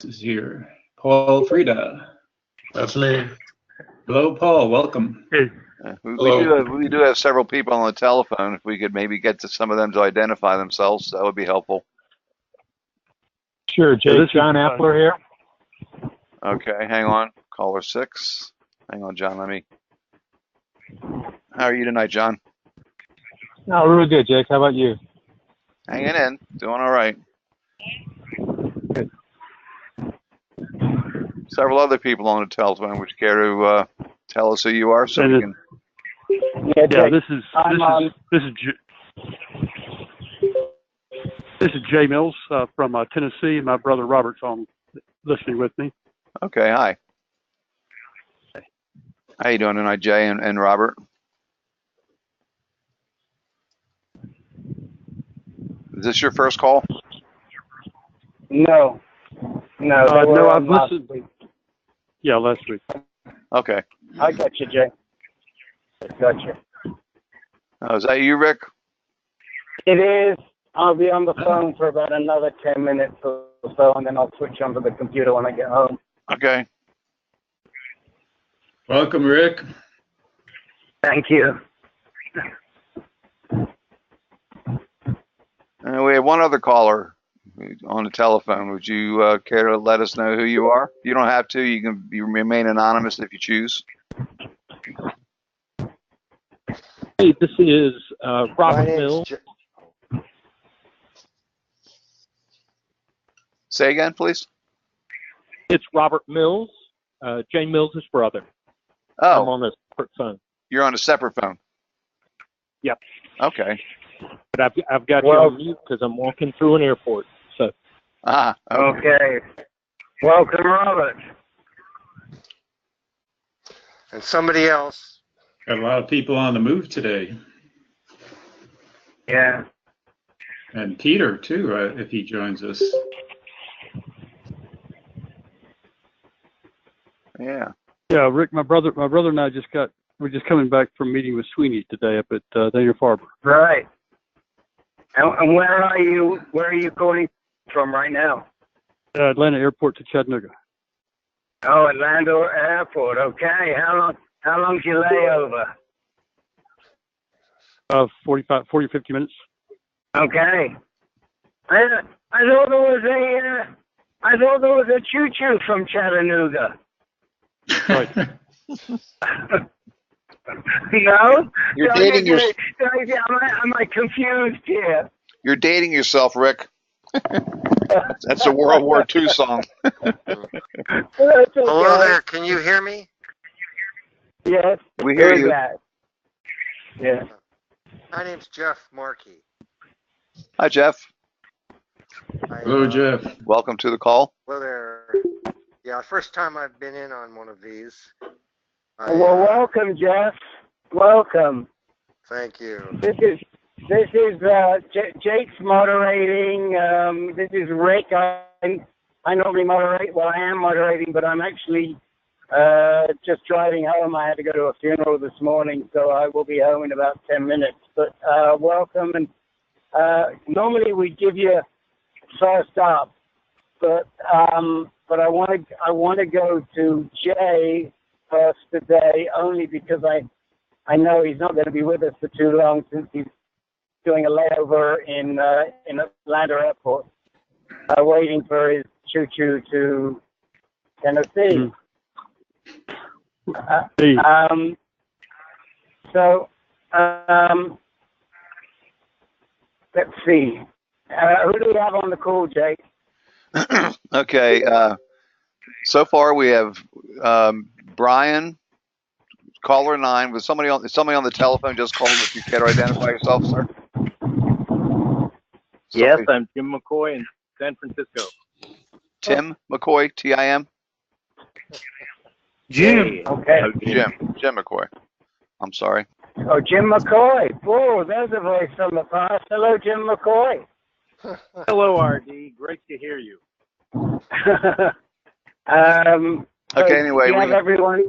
is here. Paul Frida. That's me. Hello, Paul. Welcome. Hey. We do have several people on the telephone. If we could maybe get to some of them to identify themselves, that would be helpful. Sure, Jay. This is John Appler here. Okay, hang on. Caller 6. Hang on, John. How are you tonight, John? No, really good, Jake. How about you? Hanging in. Doing all right. Good. Several other people on the telephone. Would you care to tell us who you are so we can... Yeah, this is Jay Mills from Tennessee. My brother Robert's on listening with me. Okay, hi. How you doing tonight, Jay and Robert? Is this your first call? No. No, I've listened. Yeah, last week. Okay. I got you, Jay. I got you. Oh, is that you, Rick? It is. I'll be on the phone for about another 10 minutes or so, and then I'll switch onto the computer when I get home. Okay. Welcome, Rick. Thank you. We have one other caller on the telephone. Would you care to let us know who you are? You don't have to. You can remain anonymous if you choose. Hey, this is Robert Mills. Say again, please. It's Robert Mills. Jay Mills' brother. Oh. I'm on a separate phone. You're on a separate phone. Yep. Okay. But I've got you on mute because I'm walking through an airport. So. Okay. Welcome, Robert. And somebody else. Got a lot of people on the move today. Yeah. And Peter, too, if he joins us. Yeah. Yeah, Rick, my brother and I we're just coming back from meeting with Sweeney today up at Dana-Farber. Right. And where are you? Where are you going from right now? Atlanta Airport to Chattanooga. Oh, Atlanta Airport. Okay. How long's your layover? 40, 50 minutes. Okay. I thought there was a choo-choo from Chattanooga. Right. No? You're dating your... Am I confused here? You're dating yourself, Rick. That's a World War II song. Hello there. Can you hear me? Yes. We hear you. Yeah. My name's Jeff Markey. Hi, Jeff. Hello, Jeff. Welcome to the call. Hello there. Yeah, first time I've been in on one of these. Well, welcome, Jeff. Welcome. Thank you. This is Jake's moderating. This is Rick. I normally moderate. Well, I am moderating, but I'm actually just driving home. I had to go to a funeral this morning, so I will be home in about 10 minutes. But welcome, and normally we give you first up, but I want to go to Jay first today, only because I know he's not going to be with us for too long since he's doing a layover in Atlanta Airport, waiting for his choo-choo to Tennessee. Let's see. Who do we have on the call, Jake? Okay. So far, we have Brian, caller 9. Was somebody on the telephone just called? If you care to identify yourself, sir. Yes, I'm Jim McCoy in San Francisco. Tim McCoy, T-I-M? Jim. Okay. Jim McCoy. I'm sorry. Oh, Jim McCoy. Oh, there's a voice from the past. Hello, Jim McCoy. Hello, RD. Great to hear you. Okay, anyway. Everyone?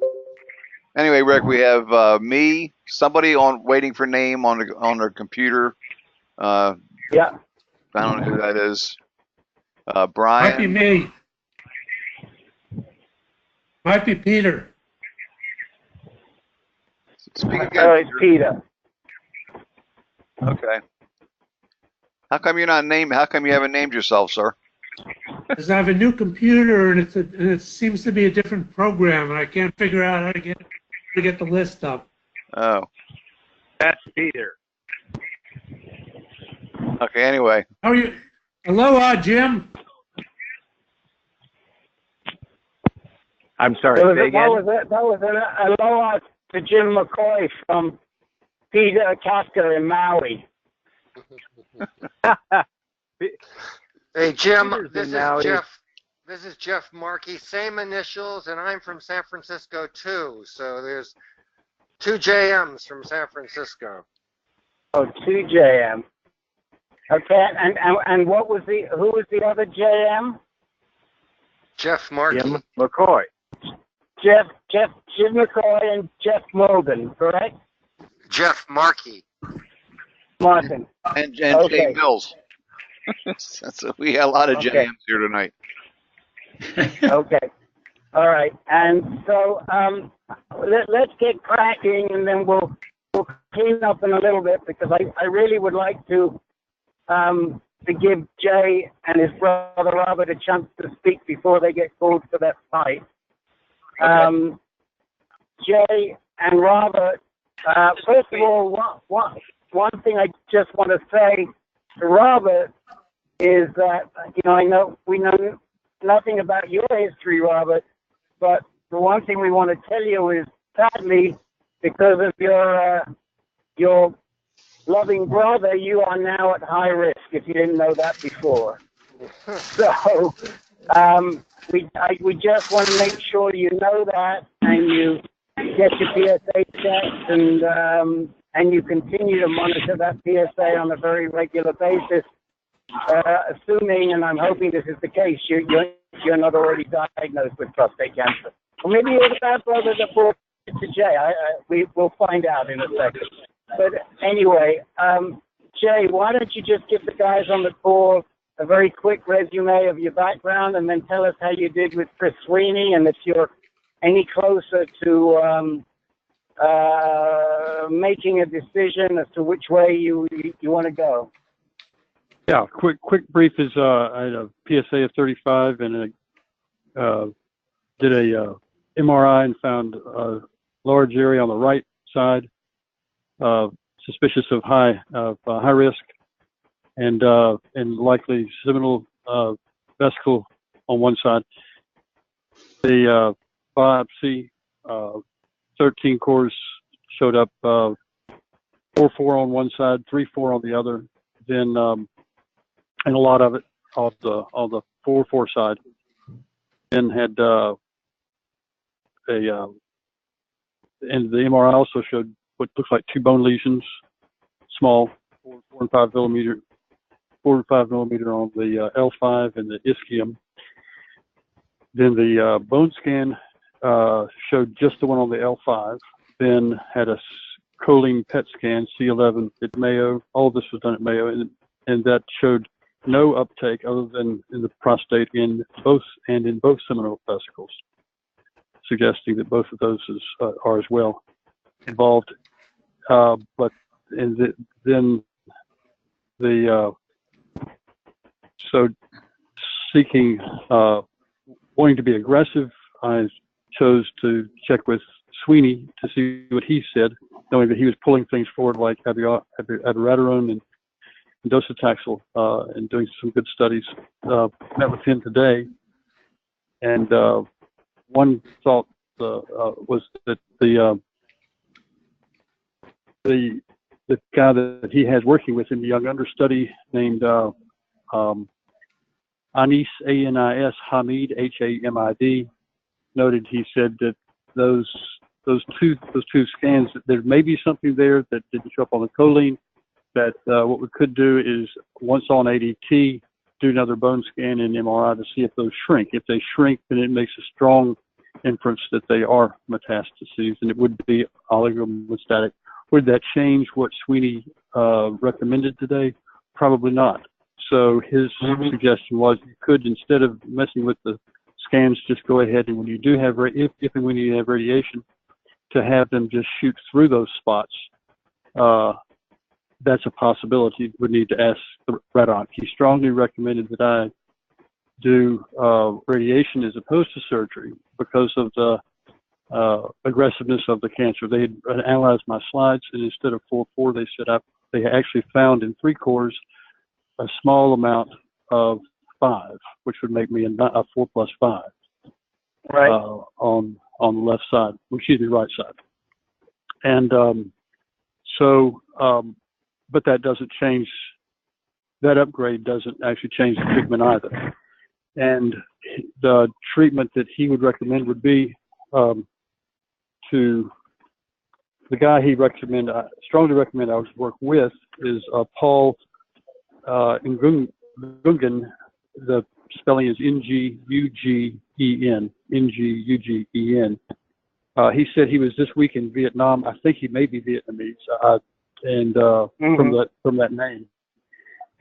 Anyway, Rick, we have me, somebody waiting for name on their computer. Yeah. I don't know who that is. Brian. Might be me. Might be Peter. Speak Oh, again. it's Peter. Okay. How come you're not named? How come you haven't named yourself, sir? Because I have a new computer and it seems to be a different program, and I can't figure out how to get the list up. Oh. That's Peter. Okay. Anyway. How are you? Aloha, Jim. I'm sorry. That was, Say again? that was an aloha to Jim McCoy from Peter Casca in Maui. Hey, Jim, Peter's this in is Maui. Jeff. This is Jeff Markey. Same initials, and I'm from San Francisco too. So there's two JMs from San Francisco. Oh, 2JM. Okay, and what was who was the other JM? Jeff Markey. Jim McCoy. Jim McCoy and Jeff Morgan, correct? Jeff Markey. Martin. And Okay. Jay Mills. So we had a lot of Okay. JMs here tonight. Okay. All right. And so let's get cracking, and then we'll clean up in a little bit, because I really would like to give Jay and his brother Robert a chance to speak before they get called for that fight. Okay. Jay and Robert, first of all, one thing I just want to say to Robert is that, I know we know nothing about your history, Robert, but the one thing we want to tell you is, sadly, because of your loving brother, you are now at high risk, if you didn't know that before. So we just want to make sure you know that, and you get your PSA checks, and you continue to monitor that PSA on a very regular basis, assuming, and I'm hoping this is the case, you're not already diagnosed with prostate cancer. Or maybe you're the bad brother that brought it to Jay. We'll find out in a second. But anyway, Jay, why don't you just give the guys on the call a very quick resume of your background, and then tell us how you did with Chris Sweeney, and if you're any closer to making a decision as to which way you want to go. Yeah, quick brief is I had a PSA of 35 and did a MRI and found a large area on the right side, suspicious of high risk, and likely seminal vesicle on one side. The biopsy, 13 cores showed up, 4-4 on one side, 3-4 on the other. Then and a lot of it on the 4-4 side. Then had and the MRI also showed what looks like 2 bone lesions, small, 4 and 5 millimeter, 4 to 5 millimeter on the L5 and the ischium. Then the bone scan showed just the one on the L5. Then had a choline PET scan, C11 at Mayo. All of this was done at Mayo, and that showed no uptake other than in the prostate in both seminal vesicles, suggesting that both of those are as well involved. So seeking, wanting to be aggressive, I chose to check with Sweeney to see what he said, knowing that he was pulling things forward like abiraterone and docetaxel, and doing some good studies. Met with him today, and one thought was that the guy that he has working with in the young understudy named Anis, A-N-I-S, Hamid, H-A-M-I-D, noted, he said that those two scans, there may be something there that didn't show up on the choline, that what we could do is, once on ADT, do another bone scan and MRI to see if those shrink. If they shrink, then it makes a strong inference that they are metastases, and it would be oligometastatic. Would that change what Sweeney recommended today? Probably not. So his suggestion was, you could, instead of messing with the scans, just go ahead and when you do have, if and when you have radiation, to have them just shoot through those spots. That's a possibility. We need to ask the radiologist. He strongly recommended that I do radiation as opposed to surgery because of the aggressiveness of the cancer. They had analyzed my slides, and instead of 4-4, they said they actually found in 3 cores a small amount of 5, which would make me a 4 plus 5 Right. on the left side, excuse me, right side. And but that doesn't change. That upgrade doesn't actually change the treatment either. And the treatment that he would recommend would be to the guy he strongly recommend I would work with is Paul Ngungen. The spelling is Ngugen, Ngugen. He said he was this week in Vietnam. I think he may be Vietnamese, from that name,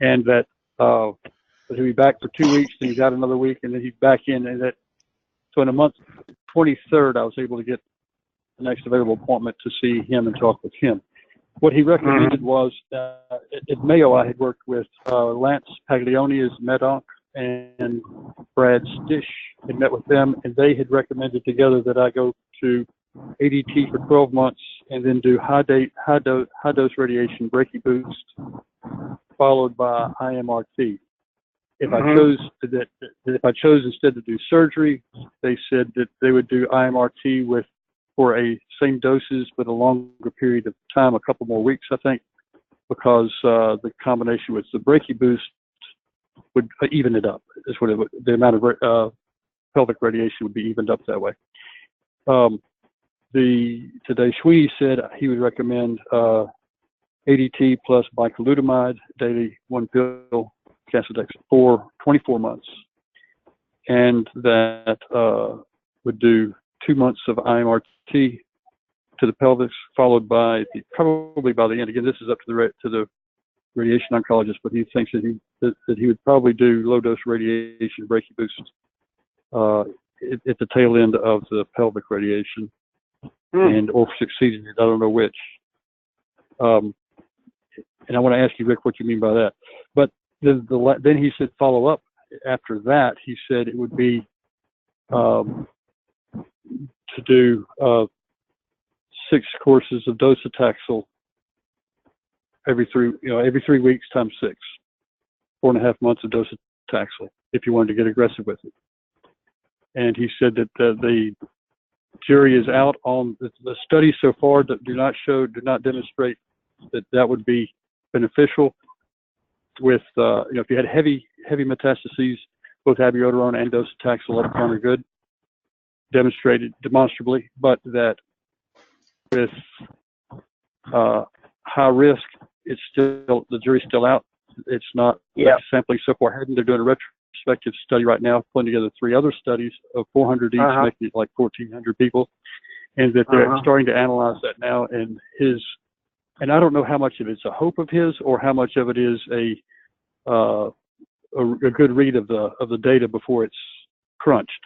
and that he'll be back for 2 weeks, then he's out another week, and then he's back in. And so in a month, 23rd, I was able to get the next available appointment to see him and talk with him. What he recommended was at Mayo, I had worked with Lance Paglioni as med-onc and Brad Stish had met with them, and they had recommended together that I go to ADT for 12 months and then do high dose radiation brachy boost followed by IMRT. If I chose instead to do surgery, they said that they would do IMRT for a same doses but a longer period of time, a couple more weeks, I think, because the combination with the brachy boost would even it up. Is what the amount of pelvic radiation would be evened up that way. Today Sweeney said he would recommend ADT plus bicalutamide daily, 1 pill, Casodex for 24 months, and that would do 2 months of IMRT to the pelvis, followed by probably by the end. Again, this is up to the radiation oncologist, but he thinks that he would probably do low dose radiation brachy boost at the tail end of the pelvic radiation, and or succeeding it. I don't know which. And I want to ask you, Rick, what you mean by that. But then he said follow up after that. He said it would be to do 6 courses of docetaxel every 3 weeks times 6, 4.5 months of docetaxel if you wanted to get aggressive with it. And he said that the jury is out on the studies so far that do not demonstrate that would be beneficial with if you had heavy metastases, both abiraterone and docetaxel up front are good, demonstrated demonstrably, but that with high risk, it's still, the jury's still out. It's not sampling so far ahead, and they're doing a retrospective study right now, putting together 3 other studies of 400 each, making it like 1,400 people, and that they're starting to analyze that now. And and I don't know how much of it's a hope of his or how much of it is a good read of the data before it's crunched.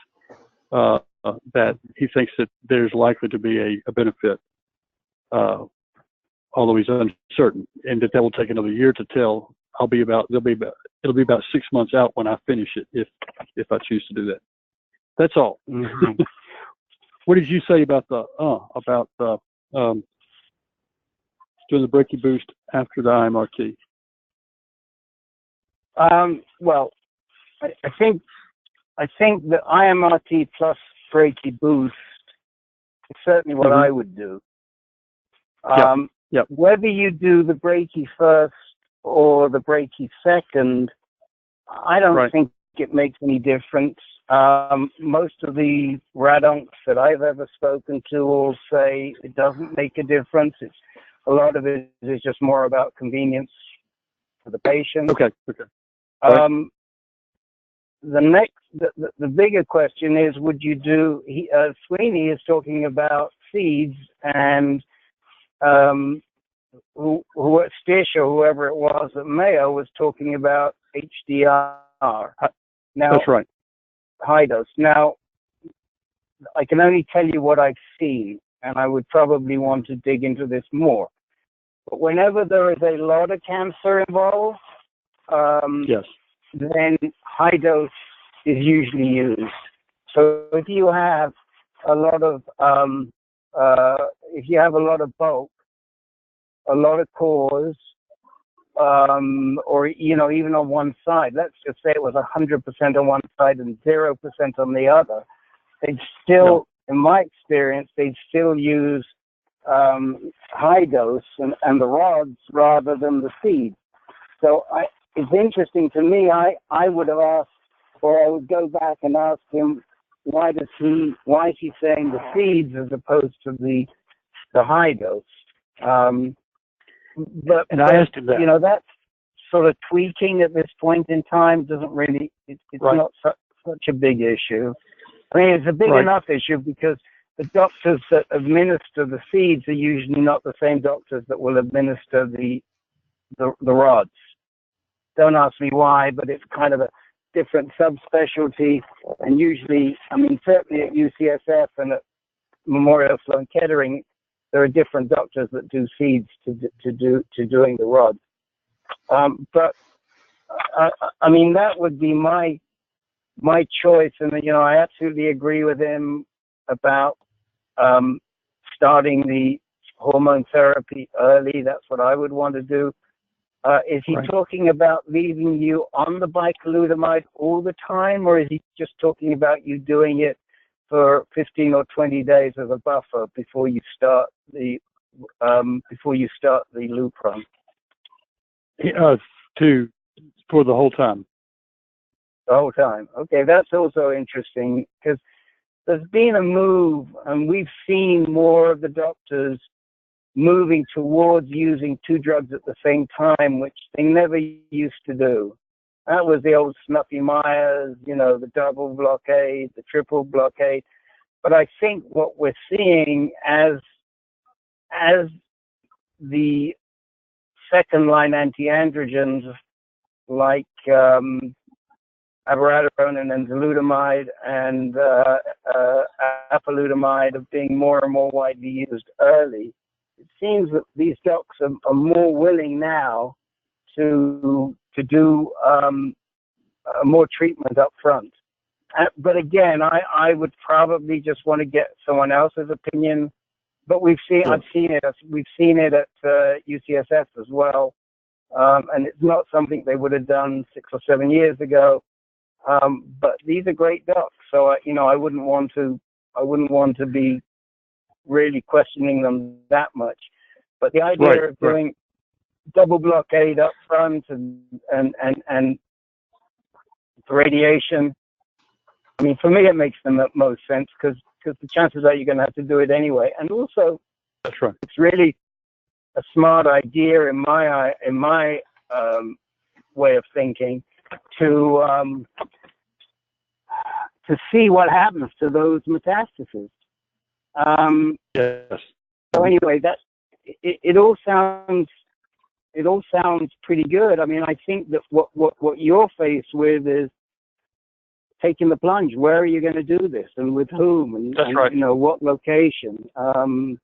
That he thinks that there's likely to be a benefit, although he's uncertain, and that will take another year to tell. It'll be about 6 months out when I finish it, if I choose to do that. That's all. What did you say about doing the brachy boost after the IMRT? Well, I think the IMRT plus brachy boost is certainly what I would do. Whether you do the brachy first or the brachy second, I don't think it makes any difference. Most of the radoncs that I've ever spoken to all say it doesn't make a difference. A lot of it is just more about convenience for the patient. Okay. The bigger question is, would you do? Sweeney is talking about seeds, and Stish or whoever it was at Mayo was talking about HDR. Now, that's right. high dose. Now, I can only tell you what I've seen, and I would probably want to dig into this more. But whenever there is a lot of cancer involved, Yes. then high dose is usually used. So if you have a lot of bulk, a lot of cores, or even on one side, let's just say it was 100% on one side and 0% on the other, they'd still, in my experience, they'd still use high dose and the rods rather than the seeds. So it's interesting to me. I would have asked, or I would go back and ask him, why is he saying the seeds as opposed to the high dose? But I asked him that. That's sort of tweaking at this point in time. Doesn't really. It's right. Not such a big issue. I mean, it's a big enough issue because the doctors that administer the seeds are usually not the same doctors that will administer the rods. Don't ask me why, but it's kind of a different subspecialty. And usually, I mean, certainly at UCSF and at Memorial Sloan Kettering, there are different doctors that do seeds to doing the rods. But I mean, that would be my choice. And I absolutely agree with him about starting the hormone therapy early. That's what I would want to do. Is he talking about leaving you on the bicalutamide all the time, or is he just talking about you doing it for 15 or 20 days as a buffer before you start the Lupron? For the whole time. The whole time. Okay, that's also interesting because there's been a move, and we've seen more of the doctors moving towards using two drugs at the same time, which they never used to do. That was the old Snuffy Myers, the double blockade, the triple blockade. But I think what we're seeing as the second-line anti-androgens like abiraterone and enzalutamide and apalutamide are being more and more widely used early, it seems that these docs are more willing now to do more treatment up front. But again, I would probably just want to get someone else's opinion. But we've seen it at UCSF as well, and it's not something they would have done 6 or 7 years ago. But these are great docs, so I wouldn't want to be really questioning them that much. But the idea of doing double blockade up front and radiation, I mean, for me, it makes the most sense because the chances are you're going to have to do it anyway. And also, that's right. It's really a smart idea in my way of thinking to see what happens to those metastases. Yes. So anyway, it all sounds pretty good. I mean, I think that what you're faced with is taking the plunge. Where are you going to do this, and with whom, and right. What location, and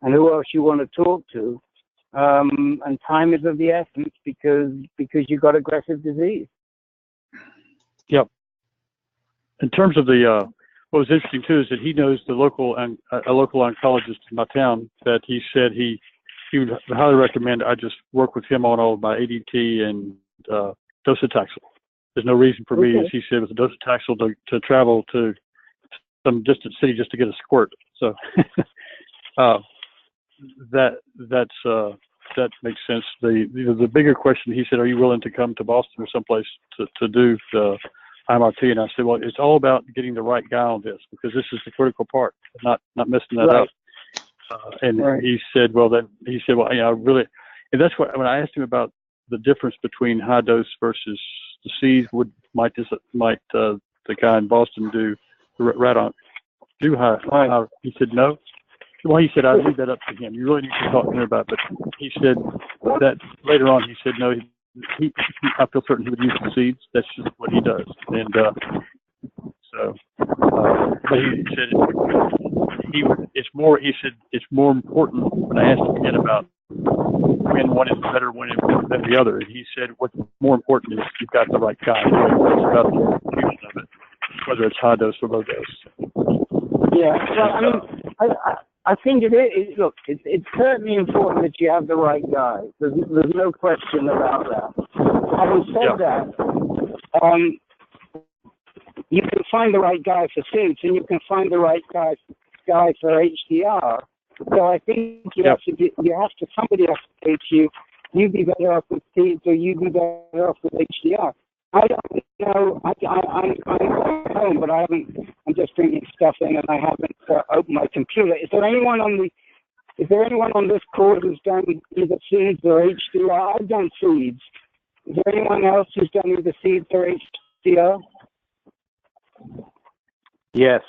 who else you want to talk to, and time is of the essence because you've got aggressive disease. Yep. In terms of the what was interesting too is that he knows a local oncologist in my town that he said he would highly recommend I just work with him on all of my ADT and docetaxel. There's no reason for me, as he said, with the docetaxel to travel to some distant city just to get a squirt. So that makes sense. The bigger question, he said, are you willing to come to Boston or someplace to do the IMRT? And I said, well, it's all about getting the right guy on this because this is the critical part, not messing that up. He said, well, really, and that's what when I asked him about the difference between high dose versus the C's, might the guy in Boston do high? He said no. Well, he said I'd leave that up to him. You really need to talk to him about it. But he said that later on, he said no. I feel certain he would use the seeds. That's just what he does. And so So, but he said it's more. He said it's more important. When I asked him again about when one is better, when than the other, he said what's more important is you've got the right guy. It's about the execution of it, whether it's high dose or low dose. Yeah, well, I mean, I think it is. Look, it's certainly important that you have the right guy. There's no question about that. Having said that, you can find the right guy for SEEDS, and you can find the right guy for HDR. So I think somebody has to say to you, you'd be better off with SEEDS or you'd be better off with HDR. I don't know. I'm home, but I'm just bringing stuff in, and I haven't opened my computer. Is there anyone on this call who's done either SEEDS or HDR? I've done SEEDS. Is there anyone else who's done either SEEDS or HDR? Yes,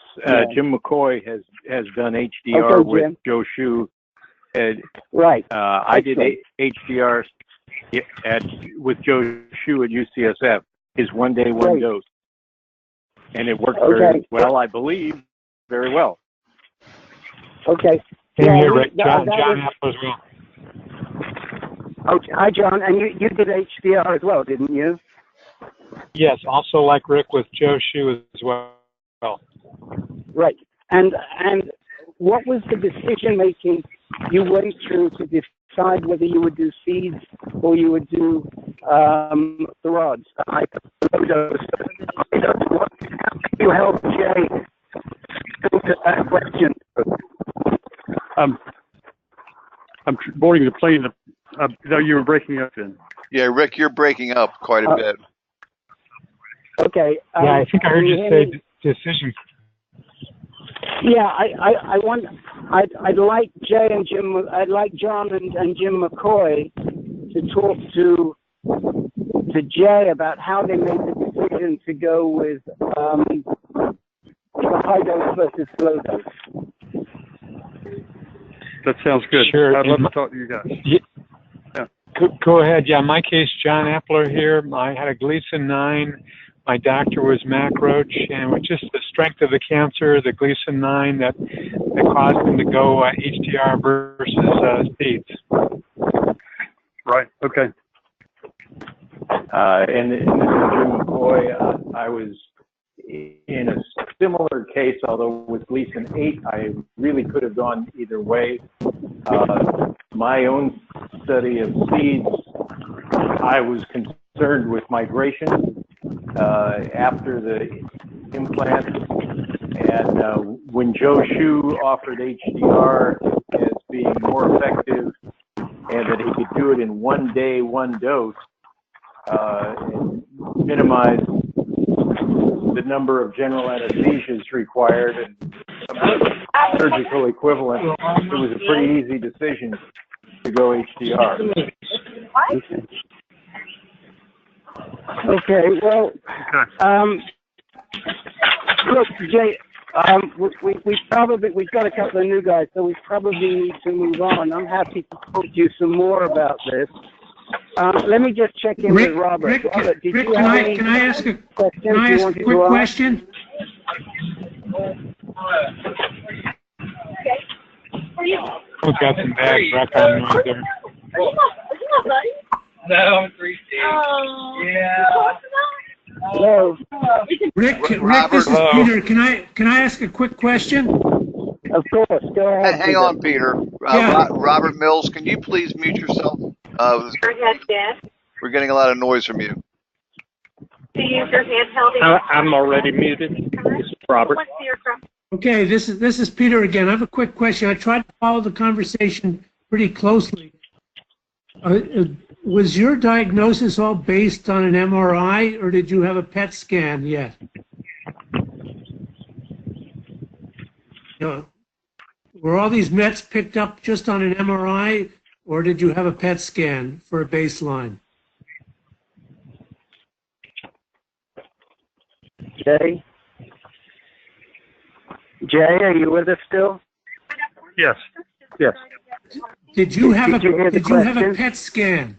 Jim McCoy has done HDR with Joe Shu. Right. I did HDR with Joe Shu at UCSF. His 1 day, one dose, and it worked very well. I believe very well. Okay. Same here, Rick. John Apple as well. Okay. Hi, John. And you did HDR as well, didn't you? Yes, also like Rick with Joe Shu as well. Right. And what was the decision making you went through to decide whether you would do SEEDS or you would do the rods? You help Jay answer that question. I'm boarding the plane. You were breaking up then. Yeah, Rick, you're breaking up quite a bit. Okay. Yeah, I think I heard you say decision. Yeah, I'd like Jay and Jim. I'd like John and Jim McCoy to talk to Jay about how they made the decision to go with the high dose versus low dose. That sounds good. Sure. I'd love to talk to you guys. Yeah. Go ahead. Yeah, in my case, John Appler here. I had a Gleason 9. My doctor was Mac Roach, and with just the strength of the cancer, the Gleason 9, that caused him to go HDR versus SEEDS. Right. Okay. And this is Jim McCoy. I was in a similar case, although with Gleason 8, I really could have gone either way. My own study of SEEDS, I was concerned with migration after the implant, and when Joe Shu offered HDR as being more effective and that he could do it in 1 day, one dose, and minimize the number of general anesthesias required and surgical equivalent, it was a pretty easy decision to go HDR. Okay, well, look, Jay, we've got a couple of new guys, so we probably need to move on. I'm happy to talk to you some more about this. Let me just check in with Robert. Robert, can I ask a quick question? We've got some bad background noise there. No, I'm 3C. Yeah. Hello. Rick, this is Peter. Can I ask a quick question? Of course. Go ahead. Hang on, Peter. Robert Mills, can you please mute yourself? We're getting a lot of noise from you. To use your handheld. I'm already muted. This is Robert. Okay, this is Peter again. I have a quick question. I tried to follow the conversation pretty closely. Was your diagnosis all based on an MRI, or did you have a PET scan yet? Were all these Mets picked up just on an MRI, or did you have a PET scan for a baseline? Jay? Jay, are you with us still? Yes. Yes. Did you have a PET scan?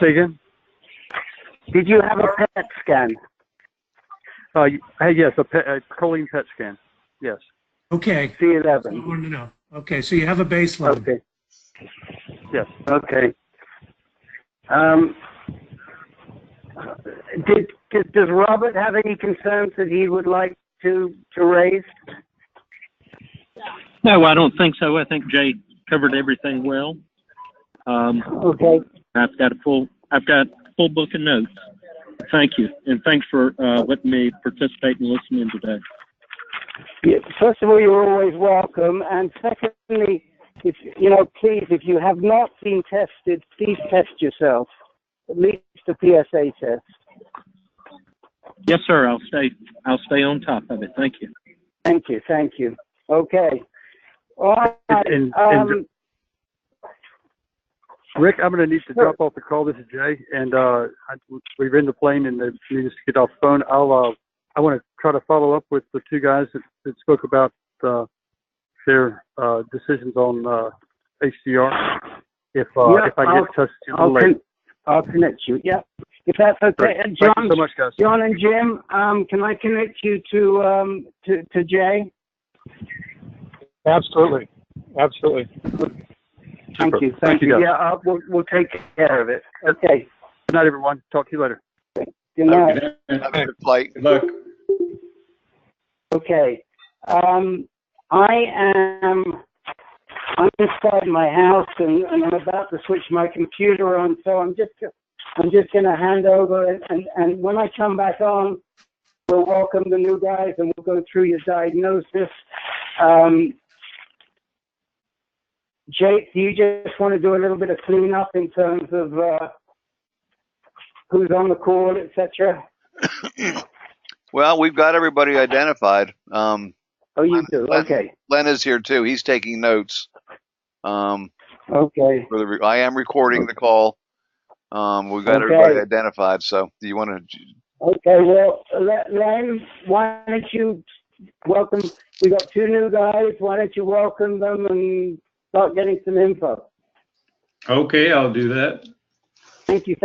Say again? Did you have a PET scan? Yes, a choline PET scan. Yes. Okay. C11. I wanted to know. Okay, so you have a baseline. Okay. Yes. Okay. Does Robert have any concerns that he would like to raise? No, I don't think so. I think Jay covered everything well. Okay. I've got a full book of notes. Thank you, and thanks for letting me participate and listen in today. Yeah, first of all, you're always welcome, and secondly, please, if you have not been tested, please test yourself, at least a PSA test. Yes, sir. I'll stay on top of it. Thank you. Thank you. Okay. All right. And Rick, I'm going to need to drop off the call. This is Jay, and we're in the plane, and they need us to get off the phone. I want to try to follow up with the two guys that spoke about their decisions on HDR. If I get touched a little late. I'll connect you. Yeah, if that's okay. Great. And John, thank you so much, guys. John and Jim, can I connect you to Jay? Absolutely. Thank you. guys. Yeah, we'll take care of it. Okay. Good night, everyone. Talk to you later. Good night. Have a good flight. Good luck. Okay. I'm inside my house and I'm about to switch my computer on, so I'm just going to hand over and when I come back on, we'll welcome the new guys and we'll go through your diagnosis. Jake, do you just want to do a little bit of cleanup in terms of who's on the call, etc.? Well, we've got everybody identified. Oh, you do? Okay. Len is here too. He's taking notes. Okay. I am recording the call. We've got everybody identified. So, do you want to? Okay. Well, Len, why don't you welcome? We got two new guys. Why don't you welcome them and start getting some info? Okay, I'll do that. Thank you.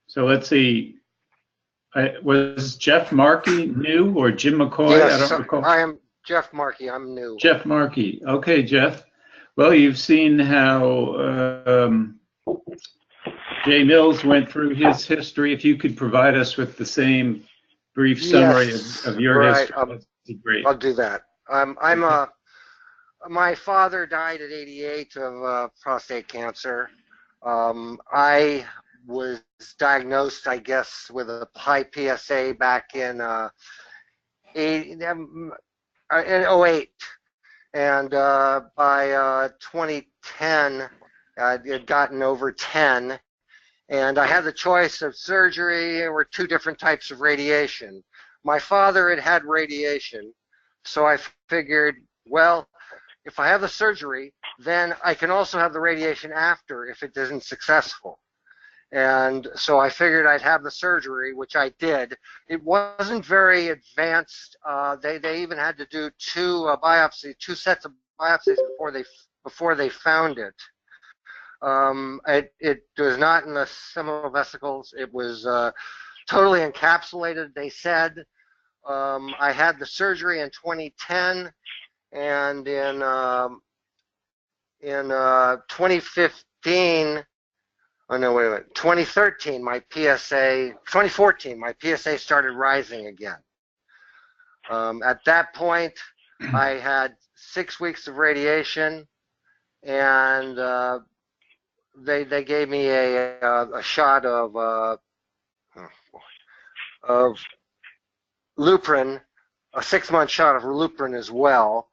So let's see. Was Jeff Markey new or Jim McCoy? Yes, I don't recall. I am Jeff Markey. I'm new. Jeff Markey. Okay, Jeff. Well, you've seen how Jay Mills went through his history. If you could provide us with the same brief summary of your history, that'd be great. I'll do that. My father died at 88 of prostate cancer. I was diagnosed, I guess, with a high PSA back in 08. And by 2010, it had gotten over 10. And I had the choice of surgery or two different types of radiation. My father had radiation, so I figured, well, if I have the surgery, then I can also have the radiation after if it isn't successful. And so I figured I'd have the surgery, which I did. It wasn't very advanced. They even had to do two sets of biopsies before they found it. It was not in the seminal vesicles. It was totally encapsulated, they said. I had the surgery in 2010, and in 2015. Oh no, wait a minute. 2014, my PSA started rising again. At that point, I had 6 weeks of radiation, and they gave me a shot of Lupron, a 6-month shot of Lupron as well.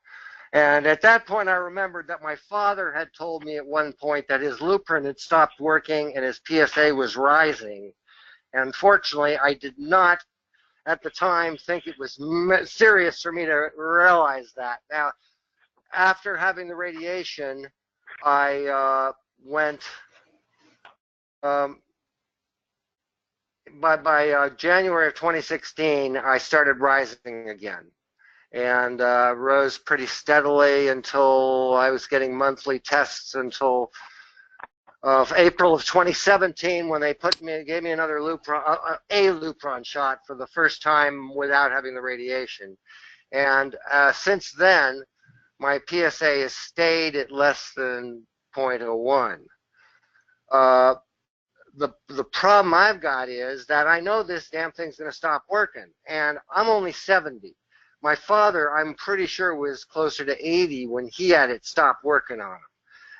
And at that point, I remembered that my father had told me at one point that his Lupron had stopped working and his PSA was rising. And fortunately, I did not, at the time, think it was serious for me to realize that. Now, after having the radiation, I went, by January of 2016, I started rising again. And rose pretty steadily until I was getting monthly tests until of April of 2017 when they gave me another Lupron, a Lupron shot for the first time without having the radiation. And since then, my PSA has stayed at less than 0.01. The problem I've got is that I know this damn thing's going to stop working, and I'm only 70. My father, I'm pretty sure, was closer to 80 when he had it stop working on him.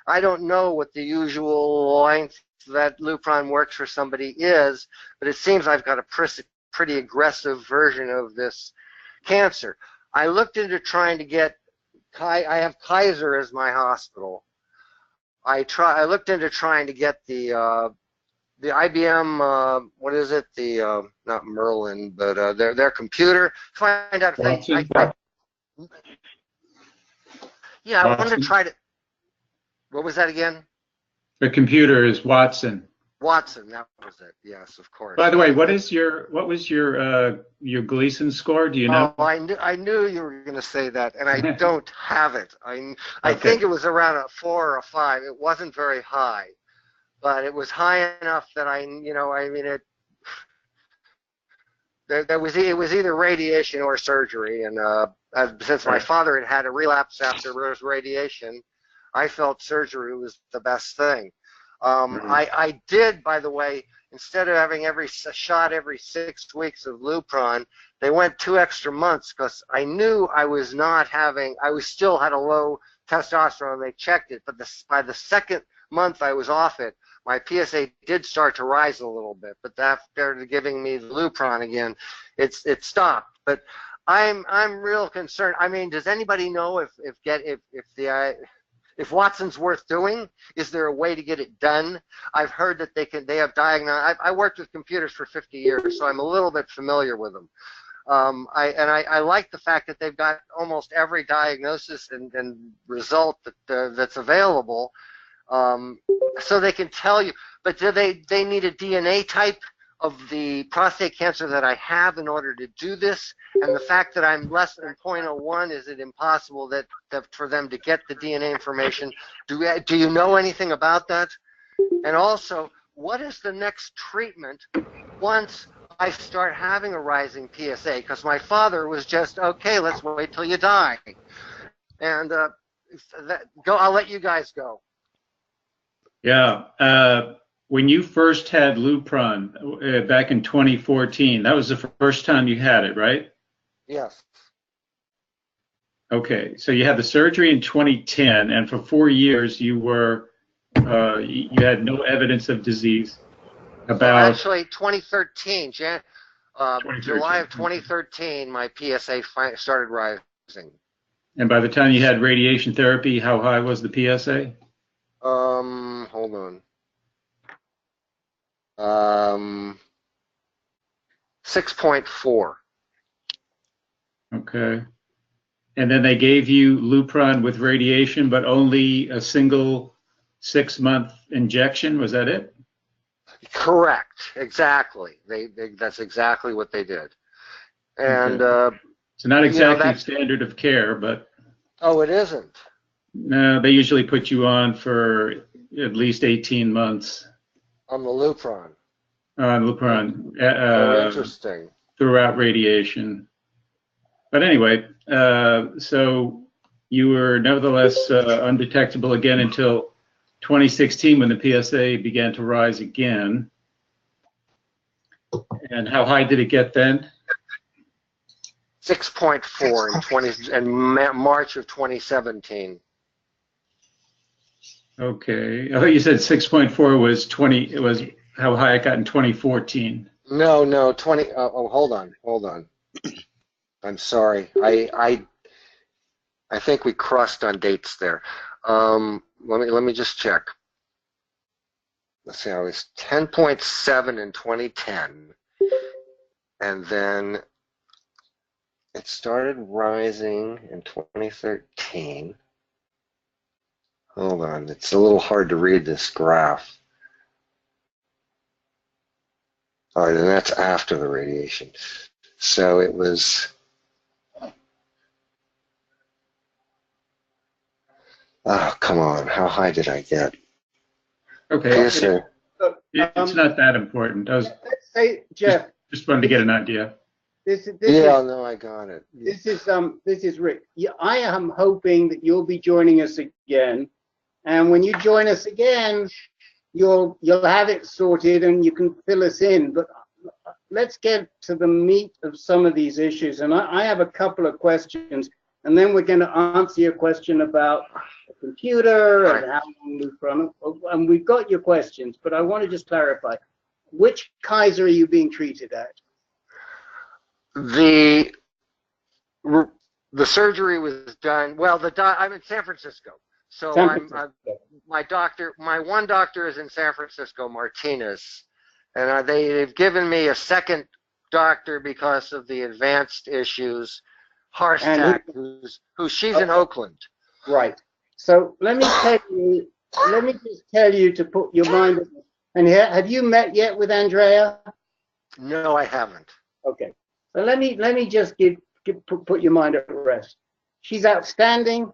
I don't know what the usual length that Lupron works for somebody is, but it seems I've got a pretty aggressive version of this cancer. I looked into trying to get, I have Kaiser as my hospital. I looked into trying to get the IBM, what is it? The not Merlin, but their computer. Find out if yeah, I wanted to try to. What was that again? The computer is Watson. Watson, that was it. Yes, of course. By the way, what was your Gleason score? Do you know? Oh, I knew you were going to say that, and I don't have it. I think it was around a 4 or a 5. It wasn't very high, but it was high enough that it was either radiation or surgery, and since my father had a relapse after radiation, I felt surgery was the best thing. I did, by the way, instead of having a shot every 6 weeks of Lupron, they went 2 extra months because I knew I was still had a low testosterone. They checked it, but by the second month I was off it, my PSA did start to rise a little bit. But after giving me the Lupron again, it stopped. But I'm real concerned. I mean, does anybody know if Watson's worth doing? Is there a way to get it done? I've heard that they have diagnosed. I worked with computers for 50 years, so I'm a little bit familiar with them. I like the fact that they've got almost every diagnosis and result that's available, so they can tell you. But do they need a DNA type of the prostate cancer that I have in order to do this? And the fact that I'm less than 0.01, is it impossible that for them to get the DNA information? Do you know anything about that? And also, what is the next treatment once I start having a rising PSA? Because my father was just, okay, let's wait till you die. And I'll let you guys go. Yeah. When you first had Lupron back in 2014, that was the first time you had it, right? Yes. Okay, so you had the surgery in 2010, and for 4 years you had no evidence of disease. Actually, 2013, July of 2013, my PSA started rising. And by the time you had radiation therapy, how high was the PSA? Hold on. 6.4. Okay. And then they gave you Lupron with radiation, but only a single 6-month injection. Was that it? Correct. Exactly. That's exactly what they did. And okay. So not exactly standard of care, but. Oh, it isn't. No, they usually put you on for at least 18 months. On the Lupron. Lupron. Interesting. Throughout radiation. But anyway, so you were nevertheless undetectable again until 2016 when the PSA began to rise again. And how high did it get then? 6.4 in March of 2017. Okay. I thought you said 6.4 was 20. It was how high it got in 2014. No, 20. Hold on. I'm sorry. I think we crossed on dates there. Let me just check. Let's see. I was 10.7 in 2010, and then it started rising in 2013. Hold on. It's a little hard to read this graph. All right, and that's after the radiation. So it was. Oh, come on. How high did I get? Okay. Yes, sir. It's not that important. Let's say, Jeff, Just wanted to get an idea. this Yeah, is no, I got it. this is Rick. Yeah, I am hoping that you'll be joining us again, and when you join us again, you'll have it sorted and you can fill us in. But let's get to the meat of some of these issues, and I have a couple of questions, and then we're going to answer your question about the computer and how long we've run. And we've got your questions, but I want to just clarify: which Kaiser are you being treated at? The surgery was done. Well, I'm in San Francisco, so my one doctor is in San Francisco, Martinez, and they've given me a second doctor because of the advanced issues, Harstak, she's in Oakland. Right. So let me just tell you to put your mind. And have you met yet with Andrea? No, I haven't. Okay. So let me just put your mind at rest. She's outstanding.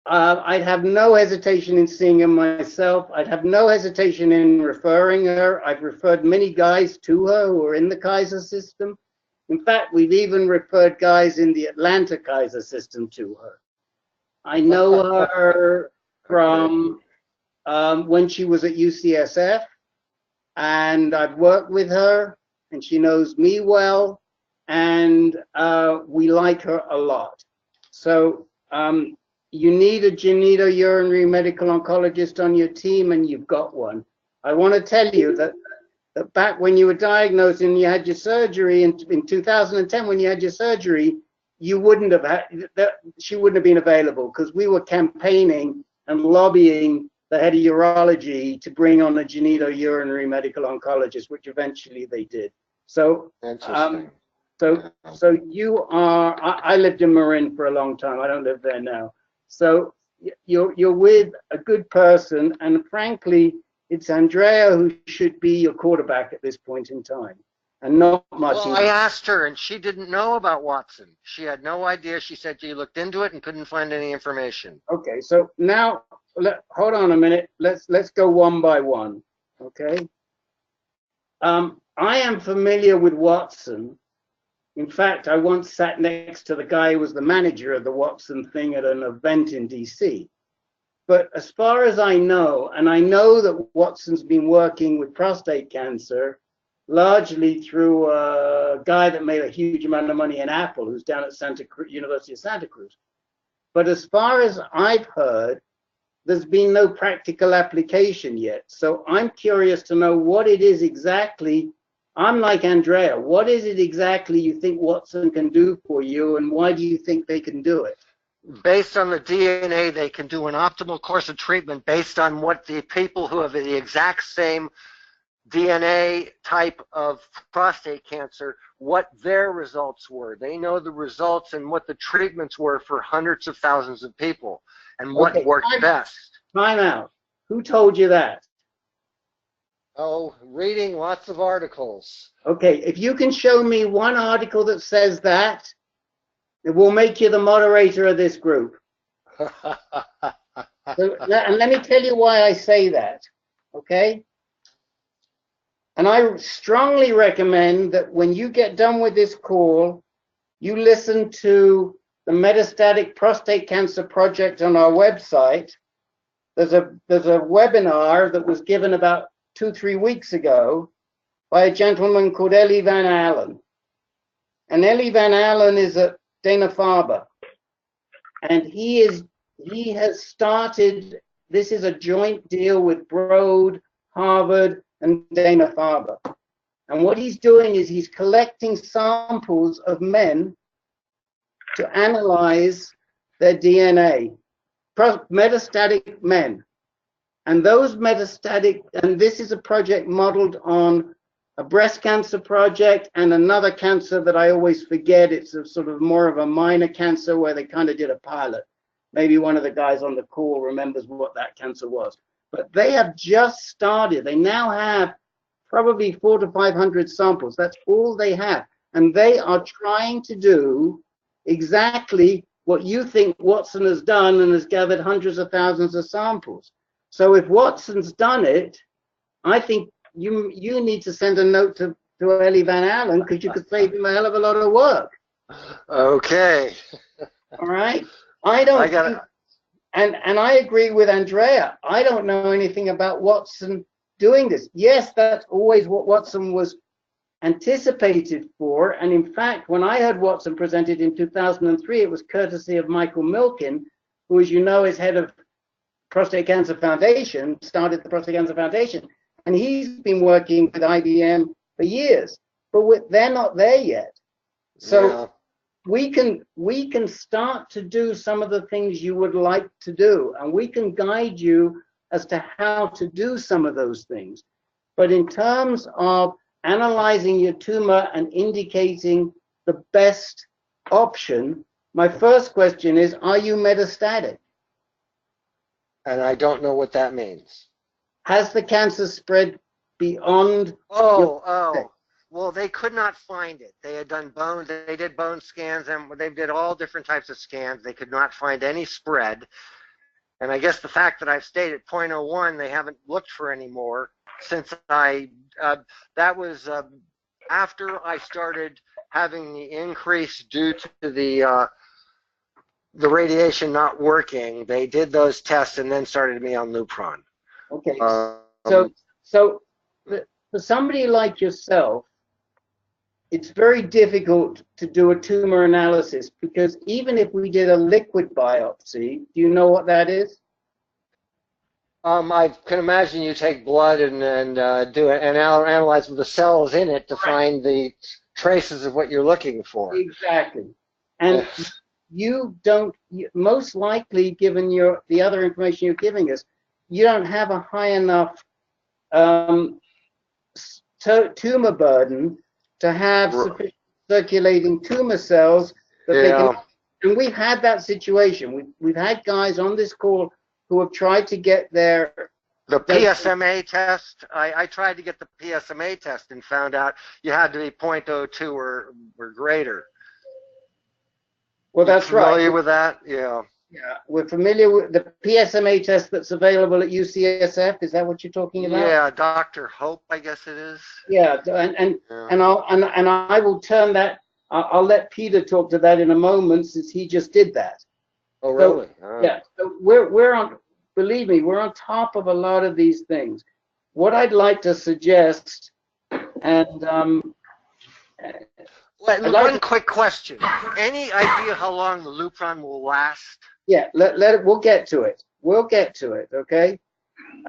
I'd have no hesitation in seeing her myself. I'd have no hesitation in referring her. I've referred many guys to her who are in the Kaiser system. In fact, we've even referred guys in the Atlanta Kaiser system to her. I know her from when she was at UCSF, and I've worked with her, and she knows me well, and we like her a lot. So you need a genitourinary medical oncologist on your team, and you've got one. I want to tell you that back when you were diagnosed and you had your surgery in 2010, when you had your surgery, you wouldn't have she wouldn't have been available, because we were campaigning and lobbying the head of urology to bring on a genitourinary medical oncologist, which eventually they did. So, so you are. I lived in Marin for a long time. I don't live there now. So you're with a good person, and frankly, it's Andrea who should be your quarterback at this point in time, and not much. Well, I asked her, and she didn't know about Watson. She had no idea. She said she looked into it and couldn't find any information. Okay, so now hold on a minute. Let's go one by one. Okay. I am familiar with Watson. In fact, I once sat next to the guy who was the manager of the Watson thing at an event in DC. But as far as I know, and I know that Watson's been working with prostate cancer largely through a guy that made a huge amount of money in Apple, who's down at University of Santa Cruz. But as far as I've heard, there's been no practical application yet. So I'm curious to know what it is exactly. I'm like Andrea. What is it exactly you think Watson can do for you, and why do you think they can do it? Based on the DNA, they can do an optimal course of treatment based on what the people who have the exact same DNA type of prostate cancer, what their results were. They know the results and what the treatments were for hundreds of thousands of people and what worked best. Time out. Who told you that? Oh, reading lots of articles. Okay, if you can show me one article that says that, it will make you the moderator of this group. And let me tell you why I say that, okay? And I strongly recommend that when you get done with this call, you listen to the Metastatic Prostate Cancer Project on our website. There's a webinar that was given about 2-3 weeks ago by a gentleman called Ellie Van Allen. And Ellie Van Allen is at Dana-Farber. And he has started, this is a joint deal with Broad, Harvard, and Dana-Farber. And what he's doing is he's collecting samples of men to analyze their DNA, metastatic men. And those metastatic, and this is a project modeled on a breast cancer project and another cancer that I always forget. It's a sort of more of a minor cancer where they kind of did a pilot. Maybe one of the guys on the call remembers what that cancer was. But they have just started. They now have probably 400 to 500 samples. That's all they have. And they are trying to do exactly what you think Watson has done and has gathered hundreds of thousands of samples. So if Watson's done it, I think you need to send a note to Ellie Van Allen, because you could save him a hell of a lot of work. Okay. All right. And I agree with Andrea. I don't know anything about Watson doing this. Yes, that's always what Watson was anticipated for. And in fact, when I heard Watson presented in 2003, it was courtesy of Michael Milken, who, as you know, is head of Prostate Cancer Foundation, started the Prostate Cancer Foundation. And he's been working with IBM for years, but they're not there yet. So yeah. We can start to do some of the things you would like to do, and we can guide you as to how to do some of those things. But in terms of analyzing your tumor and indicating the best option, my first question is, are you metastatic? And I don't know what that means. Has the cancer spread beyond? Well, they could not find it. They had done bone, they did bone scans, and they did all different types of scans. They could not find any spread. And I guess the fact that I've stayed at 0.01, they haven't looked for any more since that was after I started having the increase due to the radiation not working. They did those tests and then started me on Lupron. Okay. So for somebody like yourself, it's very difficult to do a tumor analysis, because even if we did a liquid biopsy, do you know what that is? I can imagine you take blood and do it and analyze the cells in it to find the traces of what you're looking for. Exactly. And you don't, most likely, given the other information you're giving us, you don't have a high enough tumor burden to have sufficient circulating tumor cells that they can. And we've had that situation. We've had guys on this call who have tried to get the PSMA test. I tried to get the PSMA test and found out you had to be 0.02 or greater. Well, that's right. Familiar with that? Yeah. Yeah, we're familiar with the PSMA test that's available at UCSF. Is that what you're talking about? Yeah, Dr. Hope, I guess it is. Yeah, and I will turn that. I'll let Peter talk to that in a moment, since he just did that. Oh, really? So, yeah. So we're on. Believe me, we're on top of a lot of these things. What I'd like to suggest, and one quick question. Any idea how long the Lupron will last? Yeah, we'll get to it. We'll get to it, okay?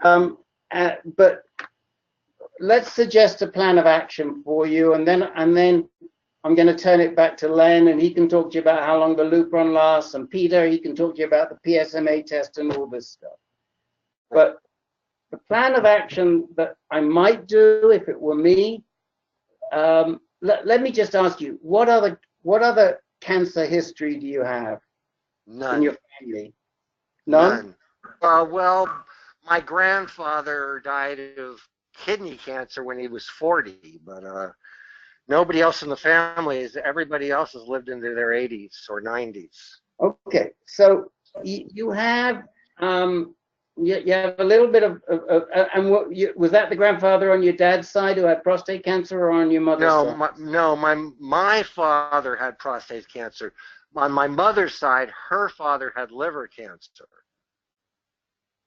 But let's suggest a plan of action for you, and then I'm going to turn it back to Len, and he can talk to you about how long the Lupron lasts, and Peter, he can talk to you about the PSMA test and all this stuff. But the plan of action that I might do if it were me, let me just ask you, what other cancer history do you have? None. In your family? None? Well, my grandfather died of kidney cancer when he was 40, but nobody else in the family everybody else has lived into their 80s or 90s. Okay, so you have you have a little bit of and was that the grandfather on your dad's side who had prostate cancer, or on your mother's side? My father had prostate cancer. On my mother's side, her father had liver cancer.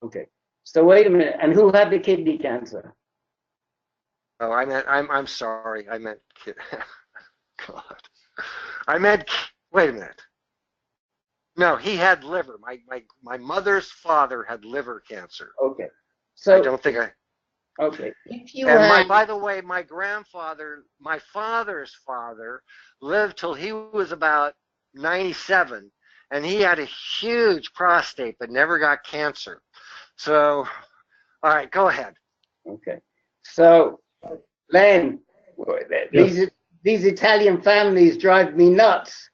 Okay, so wait a minute, and who had the kidney cancer? Oh, I'm sorry, I meant God. I meant, wait a minute. No, he had liver. My mother's father had liver cancer. Okay. So I don't think okay. If you by the way, my grandfather, my father's father, lived till he was about 97, and he had a huge prostate but never got cancer. So, all right, go ahead. Okay. So, Len, these Italian families drive me nuts.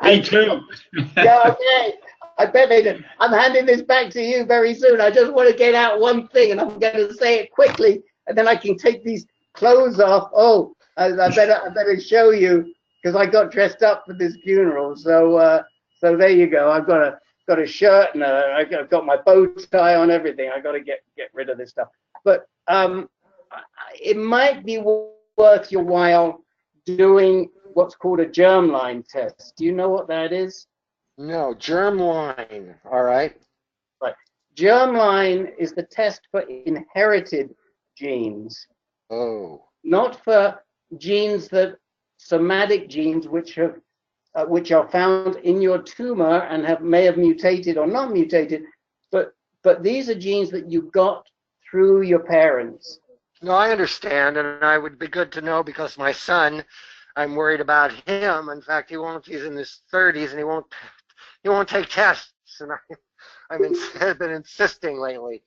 Me too. Yeah, okay. I bet they did. I'm handing this back to you very soon. I just want to get out one thing, and I'm going to say it quickly, and then I can take these clothes off. Oh, I better show you, because I got dressed up for this funeral. So there you go. I've got got a shirt and I've got my bow tie on, everything. I got to get rid of this stuff. But it might be worth your while doing what's called a germline test. Do you know what that is? No, germline. All right. Right. Germline is the test for inherited genes. Oh. Not for genes somatic genes which are found in your tumor and may have mutated or not mutated, but these are genes that you got through your parents. No, I understand, and I would be good to know because my son, I'm worried about him. In fact, he's in his 30s and he won't take tests, and I've been insisting lately.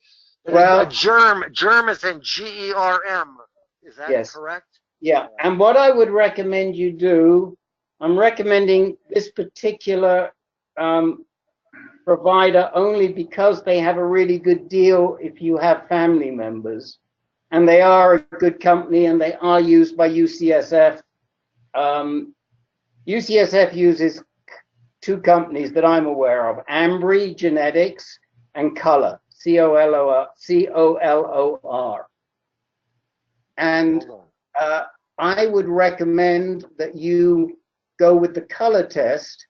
Well, germ is in GERM. Is that correct? Yeah, and what I would recommend you do, I'm recommending this particular provider only because they have a really good deal if you have family members, and they are a good company and they are used by UCSF. UCSF uses two companies that I'm aware of, Ambry Genetics and Color, C-O-L-O-R. And I would recommend that you go with the color test.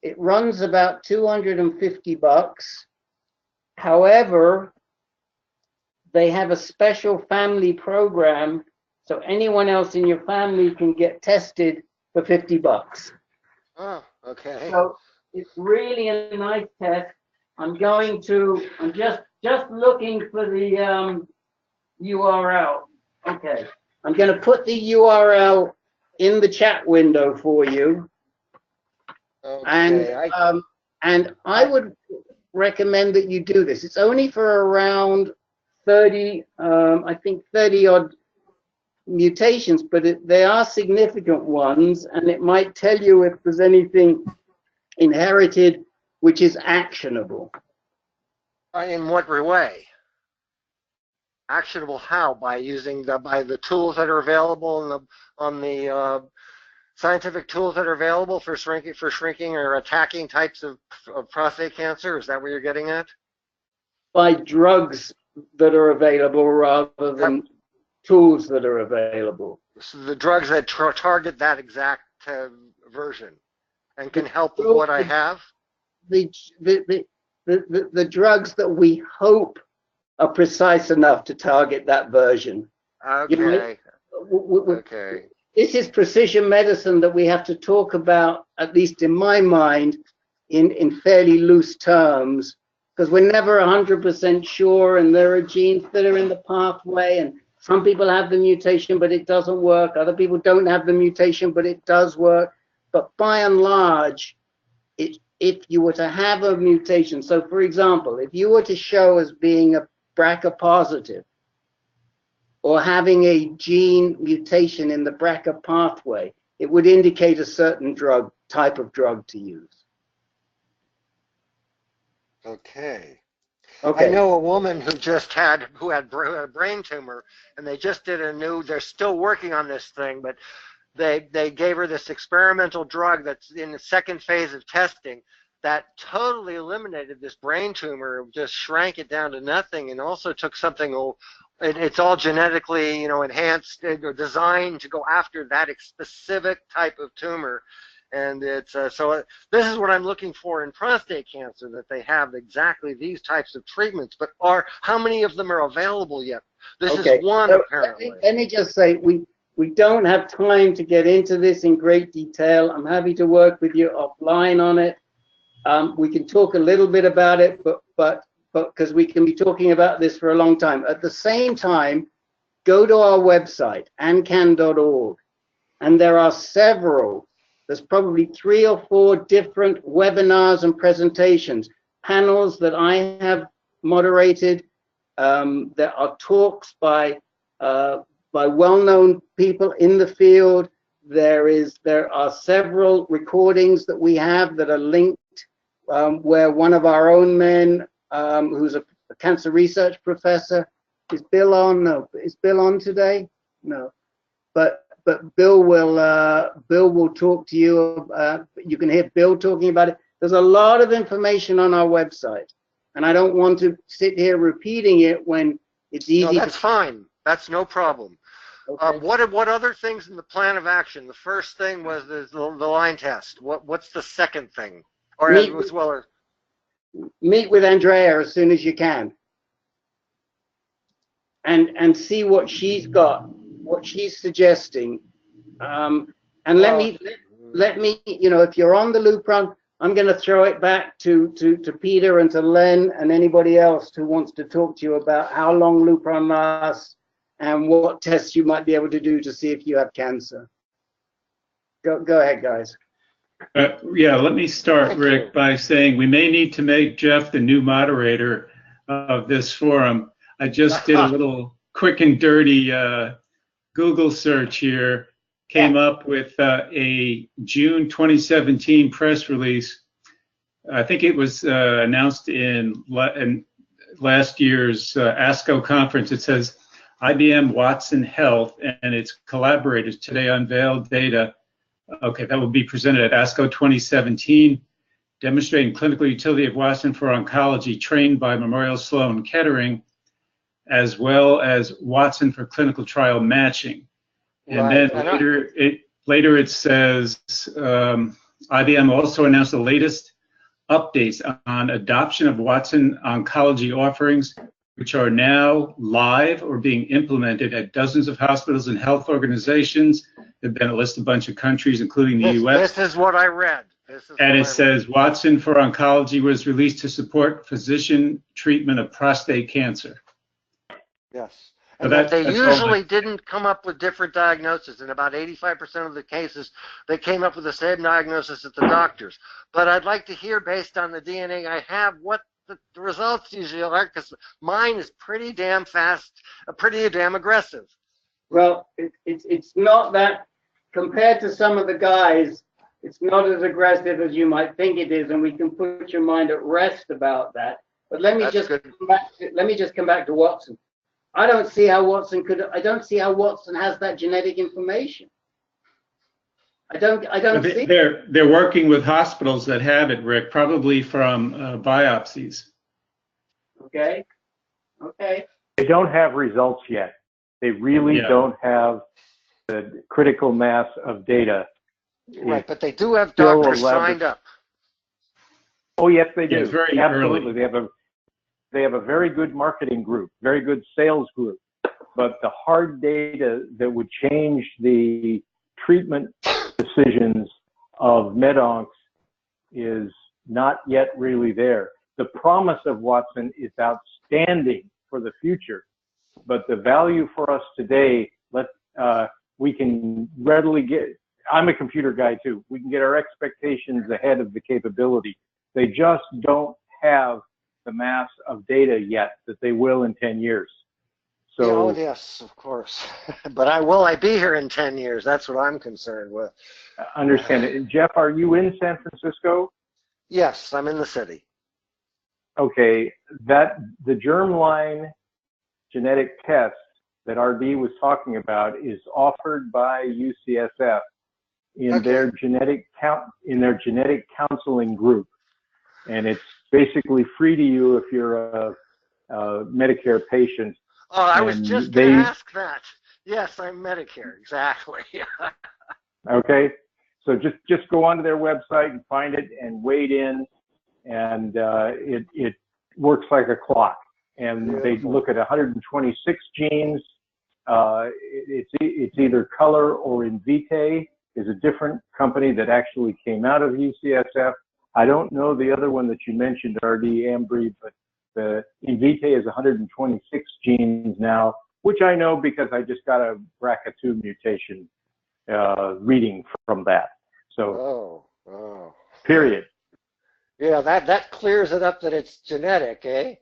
It runs about $250. However, they have a special family program, so anyone else in your family can get tested for $50. Oh, okay. So it's really a nice test. I'm just looking for the URL. Okay. I'm going to put the URL in the chat window for you. Okay, and I would recommend that you do this. It's only for around 30, I think 30 odd mutations, but they are significant ones, and it might tell you if there's anything inherited which is actionable. In what way? Actionable how? By using the tools that are available on the scientific tools that are available for shrinking or attacking types of prostate cancer? Is that what you're getting at? By drugs that are available rather than tools that are available. So the drugs that target that exact version and can help with what I have? The drugs that we hope are precise enough to target that version. Okay. Okay. This is precision medicine that we have to talk about, at least in my mind, in fairly loose terms, because we're never 100% sure, and there are genes that are in the pathway, and some people have the mutation, but it doesn't work. Other people don't have the mutation, but it does work. But by and large, if you were to have a mutation, so for example, if you were to show as being a BRCA positive, or having a gene mutation in the BRCA pathway, it would indicate a certain type of drug to use. Okay. Okay. I know a woman who had a brain tumor, and they just did they're still working on this thing, but they gave her this experimental drug that's in the second phase of testing that totally eliminated this brain tumor, just shrank it down to nothing, and also took something, it's all genetically, enhanced or designed to go after that specific type of tumor. And it's so this is what I'm looking for in prostate cancer, that they have exactly these types of treatments, but how many of them are available yet? This is one, so apparently. Let me just say, we don't have time to get into this in great detail. I'm happy to work with you offline on it. We can talk a little bit about it, but because we can be talking about this for a long time. At the same time, go to our website, ancan.org, and there are there's probably 3 or 4 different webinars and presentations, panels that I have moderated. There are talks by well-known people in the field. There are several recordings that we have that are linked, where one of our own men, who's a cancer research professor, is Bill on? No, is Bill on today? No, but Bill will talk to you. You can hear Bill talking about it. There's a lot of information on our website, and I don't want to sit here repeating it when it's easy. No, that's fine. That's no problem. Okay. What other things in the plan of action? The first thing was the line test. What's the second thing? Or meet with Andrea as soon as you can, and see what she's got, what she's suggesting, and let me, you know, if you're on the Lupron, I'm going to throw it back to Peter and to Len and anybody else who wants to talk to you about how long Lupron lasts and what tests you might be able to do to see if you have cancer. Go ahead, guys. Yeah, let me start, Rick, by saying we may need to make Jeff the new moderator of this forum. I just did a little quick and dirty Google search here, came up with a June 2017 press release. I think it was announced in last year's ASCO conference. It says, IBM Watson Health and its collaborators today unveiled data. Okay, that will be presented at ASCO 2017, demonstrating clinical utility of Watson for oncology trained by Memorial Sloan Kettering, as well as Watson for clinical trial matching. And then later it says, IBM also announced the latest updates on adoption of Watson oncology offerings, which are now live or being implemented at dozens of hospitals and health organizations. Then it lists a bunch of countries, including the U.S. This is what I read. And it says Watson for oncology was released to support physician treatment of prostate cancer. Yes. So And they usually didn't come up with different diagnoses. In about 85% of the cases, they came up with the same diagnosis as the doctors. But I'd like to hear, based on the DNA I have, what the results usually are, because mine is pretty damn fast, pretty damn aggressive. Well, it's not that, compared to some of the guys, it's not as aggressive as you might think it is, and we can put your mind at rest about that. But let me just come back to Watson. I don't see how Watson has that genetic information. I don't see. They're working with hospitals that have it, Rick, probably from biopsies. Okay. They don't have results yet. They really don't have the critical mass of data. Right, but they do have doctors signed up. Oh, yes, they do. Yeah, very absolutely. Early. They have a very good marketing group, very good sales group. But the hard data that would change the treatment decisions of medoncs is not yet really there. The promise of Watson is outstanding for the future, but the value for us today, we can readily get, I'm a computer guy too, we can get our expectations ahead of the capability. They just don't have the mass of data yet that they will in 10 years. So, oh, yes, of course. But will I be here in 10 years? That's what I'm concerned with. Understand it. Jeff, are you in San Francisco? Yes, I'm in the city. Okay, the germline genetic test that RD was talking about is offered by UCSF in their genetic counseling group, and it's basically free to you if you're a Medicare patient. Oh, I was just going to ask that. Yes, I'm Medicare, exactly. Okay, so just go onto their website and find it and wade in, and it works like a clock. And they look at 126 genes. It's either Color or Invitae is a different company that actually came out of UCSF. I don't know the other one that you mentioned, RD Ambry, but the Invitae is 126 genes now, which I know because I just got a BRCA2 mutation reading from that. So, period. Yeah, that clears it up that it's genetic, eh?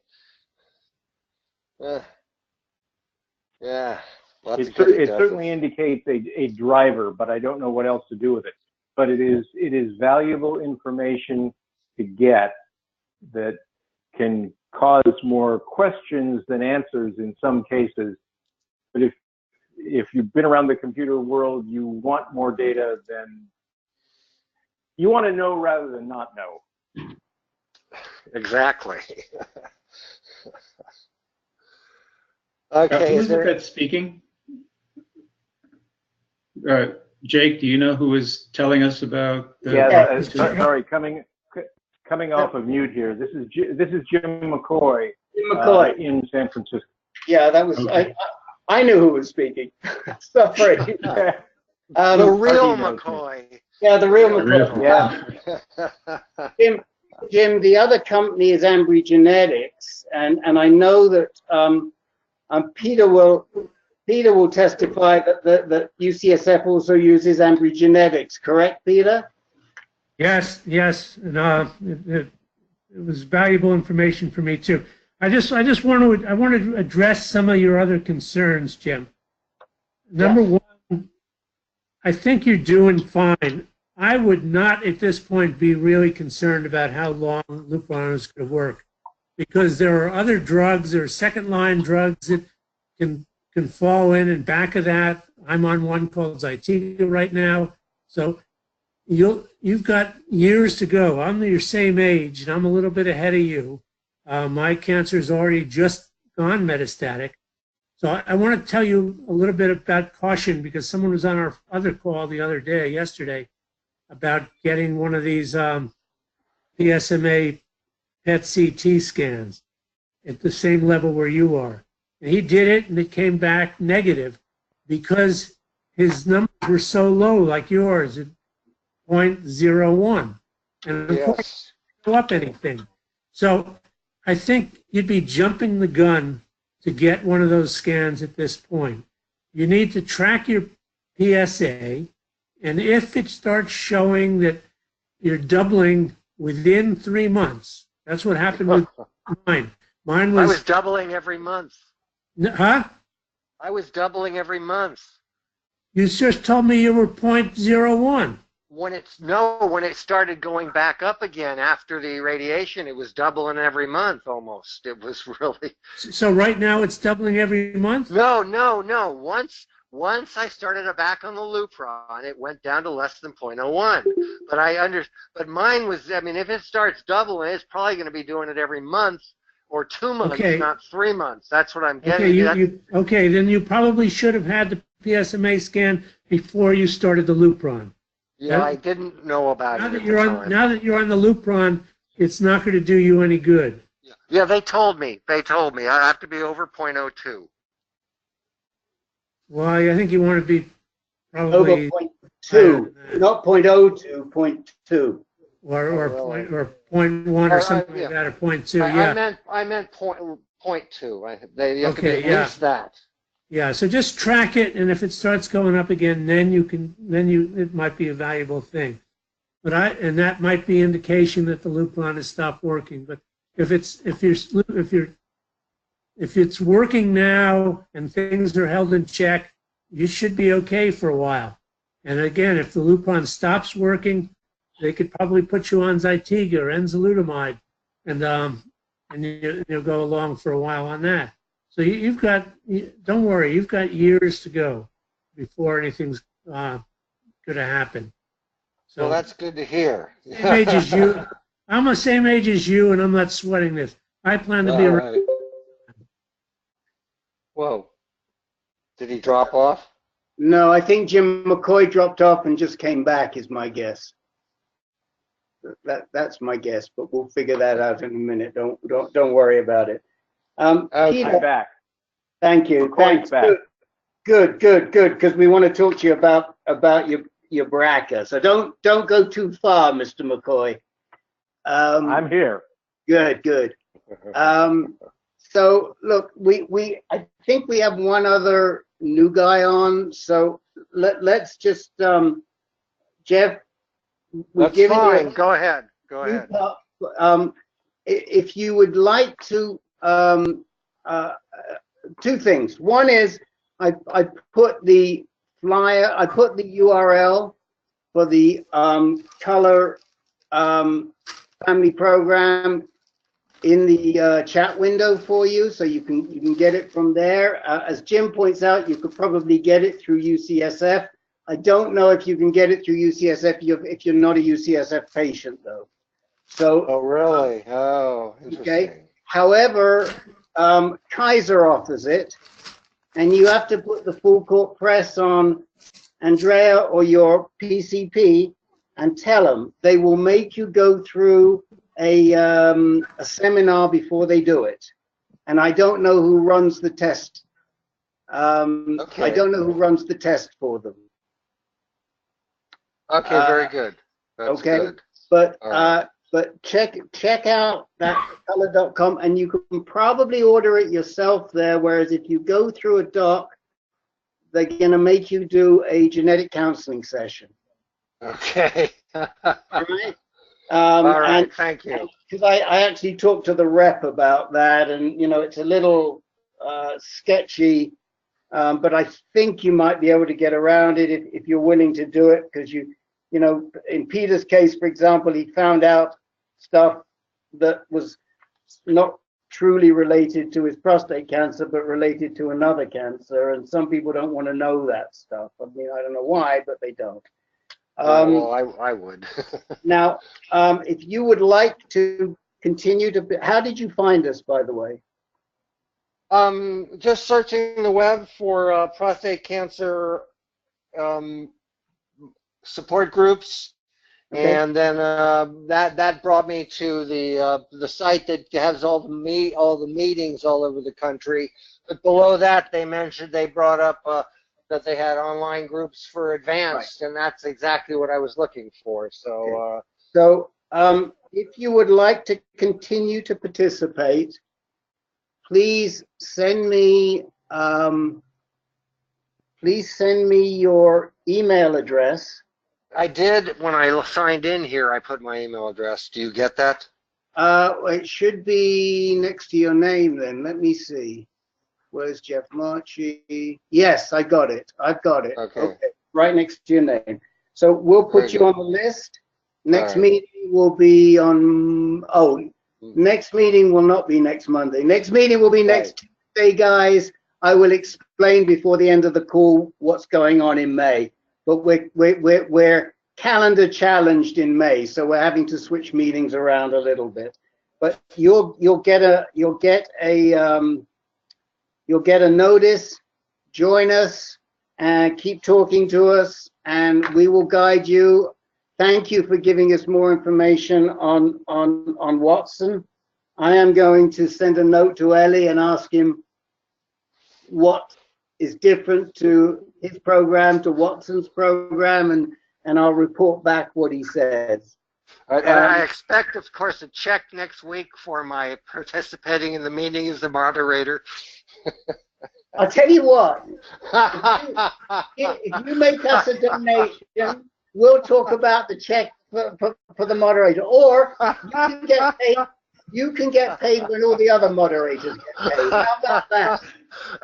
Yeah. It certainly indicates a driver, but I don't know what else to do with it. But it is valuable information to get that can cause more questions than answers in some cases. But if you've been around the computer world, you want more data than you want to know rather than not know. Exactly. Okay, who is is it there? that's speaking? Jake, do you know who is telling us about the? Yeah, sorry, coming off of mute here. This is Jim McCoy, Jim McCoy. In San Francisco. Yeah, that was Okay. I knew who was speaking. Sorry. The real McCoy. Yeah, the real The real- McCoy. Yeah. Jim, the other company is Ambry Genetics, and I know that Peter will testify that UCSF also uses Ambry Genetics, correct, Peter? Yes, and it was valuable information for me too. I want to address some of your other concerns, Jim. Number one, I think you're doing fine. I would not at this point be really concerned about how long Lupron is going to work, because there are other drugs, there are second line drugs that can fall in and back of that. I'm on one called Zytiga right now. So you've got years to go. I'm your same age and I'm a little bit ahead of you. My cancer's already just gone metastatic. So I want to tell you a little bit about caution, because someone was on our other call yesterday, about getting one of these PSMA PET CT scans at the same level where you are. And he did it and it came back negative because his numbers were so low, like yours, at 0.01. And of course, go up anything. So I think you'd be jumping the gun to get one of those scans at this point. You need to track your PSA, and if it starts showing that you're doubling within 3 months, that's what happened with mine. Mine was. I was doubling every month. Huh? I was doubling every month. You just told me you were 0.01. When it started going back up again after the radiation, it was doubling every month almost. It was really. So right now it's doubling every month? No. Once I started it back on the Lupron, it went down to less than 0.01. But mine was, I mean, if it starts doubling, it's probably going to be doing it every month or 2 months, not 3 months. That's what I'm getting. Okay, then you probably should have had the PSMA scan before you started the Lupron. Yeah, I didn't know about it. Now that you're on the Lupron, it's not going to do you any good. Yeah, they told me. I have to be over 0.02. Well, I think you want to be probably over 0.2, not 0.02, 0.2. Or 0.1 or something like that, or 0.2. Yeah. I meant 0.2. They have to be at least that. Yeah, so just track it, and if it starts going up again, it might be a valuable thing. And that might be indication that the Lupron has stopped working. But if it's working now and things are held in check, you should be okay for a while. And again, if the Lupron stops working, they could probably put you on Zytiga or enzalutamide, and you'll go along for a while on that. So don't worry, you've got years to go before anything's going to happen. So well, that's good to hear. Same age as you. I'm the same age as you, and I'm not sweating this. I plan to be around. Whoa. Did he drop off? No, I think Jim McCoy dropped off and just came back, is my guess. That's my guess, but we'll figure that out in a minute. Don't worry about it. Peter, I'm back. Thank you. McCoy's Thanks. Back. Good. Because we want to talk to you about your BRCA. So don't go too far, Mr. McCoy. I'm here. Good. So look, I think we have one other new guy on. So let's just Jeff. That's fine. Go ahead. If you would like to, two things. One is I put the flyer, I put the URL for the color family program in the chat window for you, so you can get it from there. As Jim points out, you could probably get it through UCSF. I don't know if you can get it through UCSF if you're not a UCSF patient, though. So, Oh, really? Oh, okay. interesting. However, Kaiser offers it, and you have to put the full court press on Andrea or your PCP and tell them. They will make you go through a seminar before they do it. And I don't know who runs the test. Okay. I don't know who runs the test for them. Okay, very good. That's okay, good. but right. But check out that color.com, and you can probably order it yourself there. Whereas if you go through a doc, they're gonna make you do a genetic counseling session. Okay. All right. All right. And, thank you. Because I actually talked to the rep about that, and you know it's a little sketchy, but I think you might be able to get around it if you're willing to do it, because you know, in Peter's case, for example, he found out stuff that was not truly related to his prostate cancer, but related to another cancer. And some people don't want to know that stuff. I mean, I don't know why, but they don't. Well, I would. Now, if you would like to continue to, how did you find us, by the way? Just searching the web for prostate cancer support groups. Okay. And then that brought me to the site that has all the meetings all over the country. But below that, they brought up that they had online groups for advanced, right. And that's exactly what I was looking for. So, okay. If you would like to continue to participate, please send me your email address. I did when I signed in here. I put my email address. Do you get that? It should be next to your name. Then let me see. Where's Jeff Marchi? Yes, I got it. I've got it. Okay. Right next to your name. So we'll put you on the list. Next meeting will be on. Next meeting will not be next Monday. Next meeting will be next Tuesday, guys. I will explain before the end of the call what's going on in May. But we're calendar challenged in May, so we're having to switch meetings around a little bit. But you'll get a notice. Join us and keep talking to us, and we will guide you. Thank you for giving us more information on Watson. I am going to send a note to Ellie and ask him what is different to his program, to Watson's program, and I'll report back what he says. And I expect, of course, a check next week for my participating in the meeting as the moderator. I'll tell you what, if you make us a donation, we'll talk about the check for the moderator, or you can get paid when all the other moderators get paid. How about that?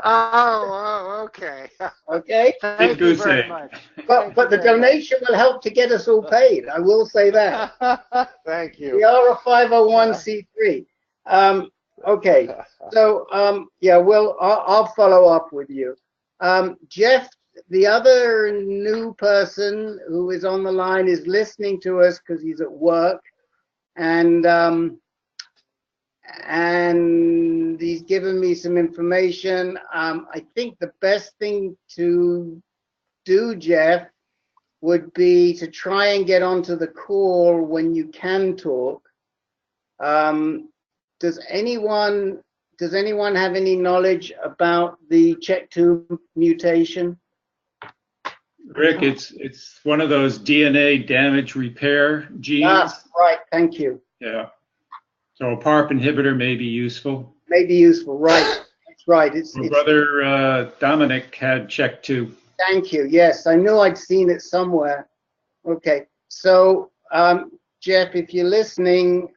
Oh, okay. Okay. Thank you very much. But the donation will help to get us all paid. I will say that. Thank you. We are a 501c3. Okay. So yeah, I'll follow up with you. Jeff, the other new person who is on the line is listening to us because he's at work, and he's given me some information. I think the best thing to do, Jeff, would be to try and get onto the call when you can talk. Does anyone have any knowledge about the CHEK2 mutation? Rick, it's one of those DNA damage repair genes. Ah, right. Thank you. Yeah. So a PARP inhibitor may be useful. May be useful, right. That's right. My brother Dominic had CHEK2. Thank you. Yes, I knew I'd seen it somewhere. Okay. So, Jeff, if you're listening,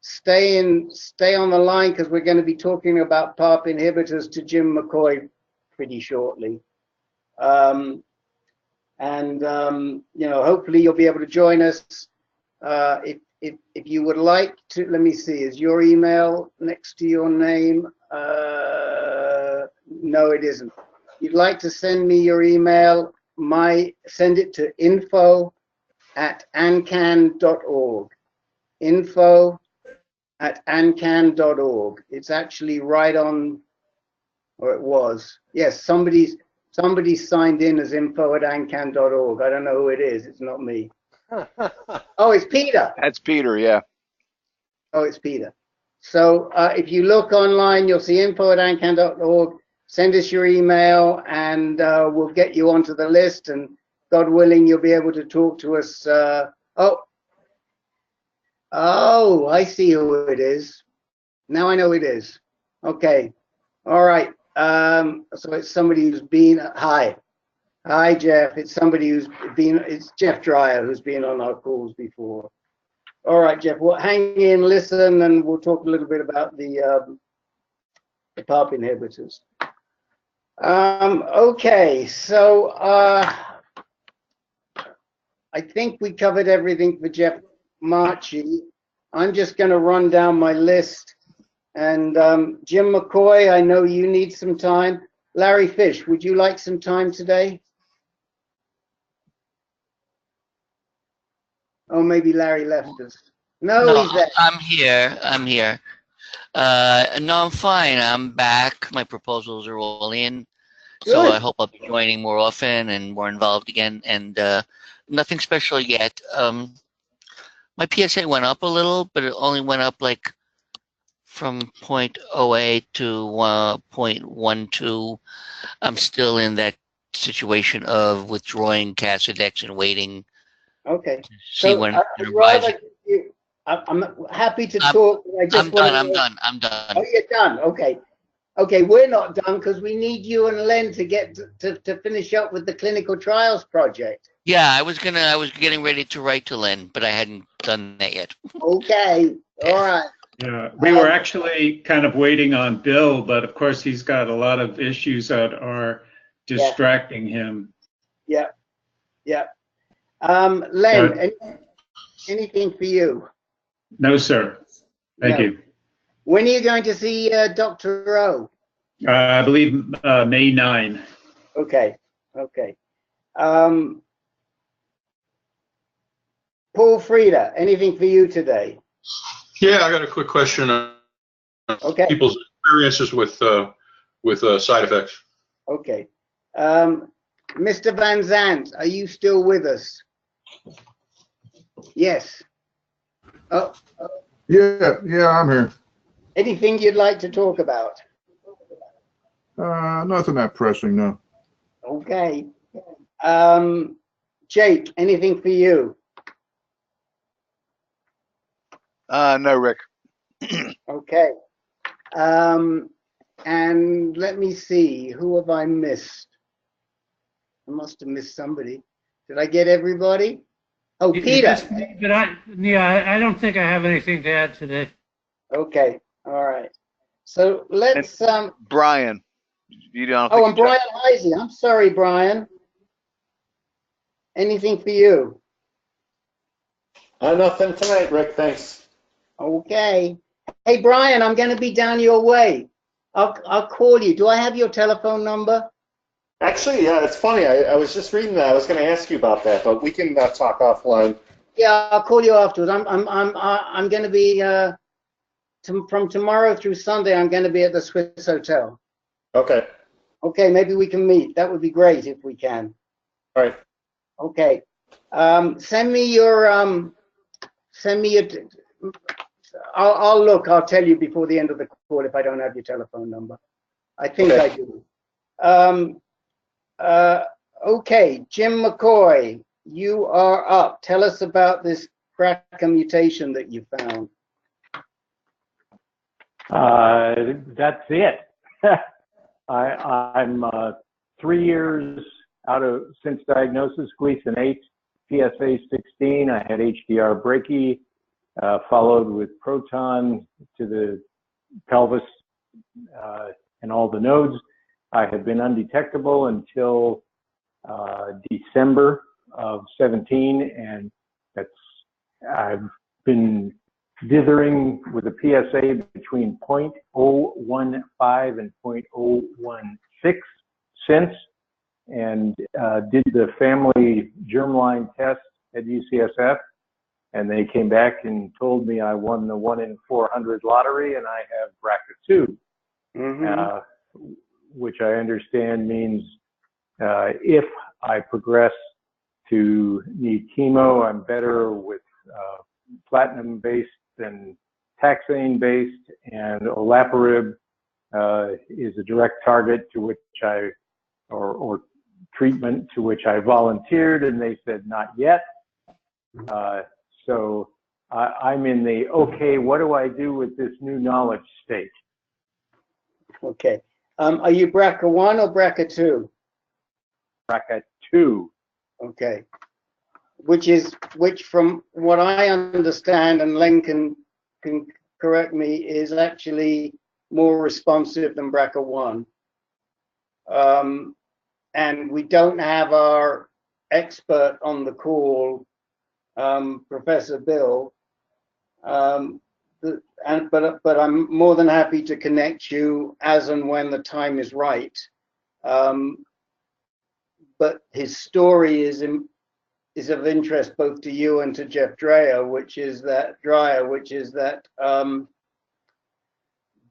stay on the line because we're going to be talking about PARP inhibitors to Jim McCoy pretty shortly. You know, hopefully you'll be able to join us. If you would like to, let me see, is your email next to your name? No, it isn't. You'd like to send me your email, send it to info@ancan.org. info@ancan.org. It's actually right on, or it was. Yes, somebody signed in as info@ancan.org. I don't know who it is. It's not me. Oh, it's Peter. That's Peter, yeah. Oh, it's Peter. So if you look online, you'll see info@ancan.org. Send us your email, and we'll get you onto the list. And God willing, you'll be able to talk to us. Oh, I see who it is. Now I know who it is. Okay. All right. So it's somebody who's been. Hi, Jeff. It's somebody who's been. It's Jeff Dreyer, who's been on our calls before. All right, Jeff. Well, hang in, listen, and we'll talk a little bit about the PARP inhibitors. Okay, so I think we covered everything for Jeff Marchi. I'm just going to run down my list. And Jim McCoy, I know you need some time. Larry Fish, would you like some time today? Oh, maybe Larry left us. No, he's there. I'm here. No, I'm fine. I'm back. My proposals are all in. So Good. I hope I'll be joining more often and more involved again. And nothing special yet. My PSA went up a little, but it only went up like from 0.08 to 0.12. I'm still in that situation of withdrawing Casodex and waiting. Okay. To see So when I'd it rather rises. I'm happy to talk. I'm done. Oh, you're done. Okay. Okay, we're not done because we need you and Len to get to finish up with the clinical trials project. Yeah, I was getting ready to write to Len, but I hadn't done that yet. Okay. All right. Yeah, we were actually kind of waiting on Bill, but of course he's got a lot of issues that are distracting him. Yeah. Yeah. Len, anything for you? No, sir. Thank you. When are you going to see Dr. O? I believe May 9. Okay. Okay. Paul Frieda, anything for you today? Yeah, I got a quick question on people's experiences with side effects. Okay. Mr. Van Zandt, are you still with us? Yes. Oh. Yeah, I'm here. Anything you'd like to talk about? Nothing that pressing, no. Okay. Jake, anything for you? No, Rick. Okay. And let me see, who have I missed? I must have missed somebody. Did I get everybody? Oh, Peter. But I don't think I have anything to add today. Okay. All right. So let's Brian. You don't. Oh, and Brian Heisey. I'm sorry, Brian. Anything for you? Nothing tonight, Rick. Thanks. Okay. Hey, Brian, I'm going to be down your way. I'll call you. Do I have your telephone number? Actually, yeah, it's funny. I was just reading that. I was going to ask you about that, but we can talk offline. Yeah, I'll call you afterwards. I'm going to be from tomorrow through Sunday. I'm going to be at the Swiss Hotel. Okay. Okay, maybe we can meet. That would be great if we can. All right. Okay. Send me your. I'll look. I'll tell you before the end of the call if I don't have your telephone number. I think I do. Okay, Jim McCoy, you are up. Tell us about this BRCA mutation that you found. That's it. I'm 3 years out of since diagnosis, Gleason 8, PSA 16. I had HDR brachy, followed with proton to the pelvis and all the nodes. I had been undetectable until December of 17, and I've been dithering with a PSA between 0.015 and 0.016 since, and did the family germline test at UCSF, and they came back and told me I won the 1 in 400 lottery, and I have BRCA2, which I understand means if I progress to need chemo, I'm better with platinum-based than taxane-based, and olaparib is a direct target to which or treatment to which I volunteered, and they said not yet. So I'm in the, okay, what do I do with this new knowledge state? Okay. Are you BRCA1 or BRCA2? BRCA2. Okay. Which from what I understand, and Len can correct me, is actually more responsive than BRCA1. And we don't have our expert on the call, Professor Bill, but I'm more than happy to connect you as and when the time is right. But his story is of interest both to you and to Jeff Dreyer, which is that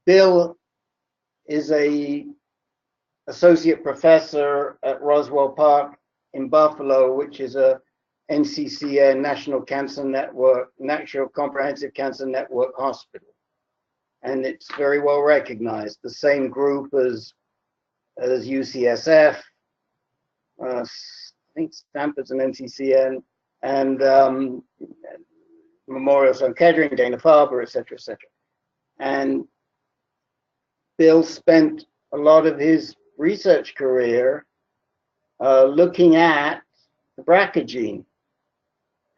Bill is a associate professor at Roswell Park in Buffalo, which is a NCCN, National Cancer Network, National Comprehensive Cancer Network hospital. And it's very well recognized, the same group as UCSF, I think Stanford's an NCCN, and Memorial Sloan Kettering, Dana-Farber, et cetera, et cetera. And Bill spent a lot of his research career looking at the BRCA gene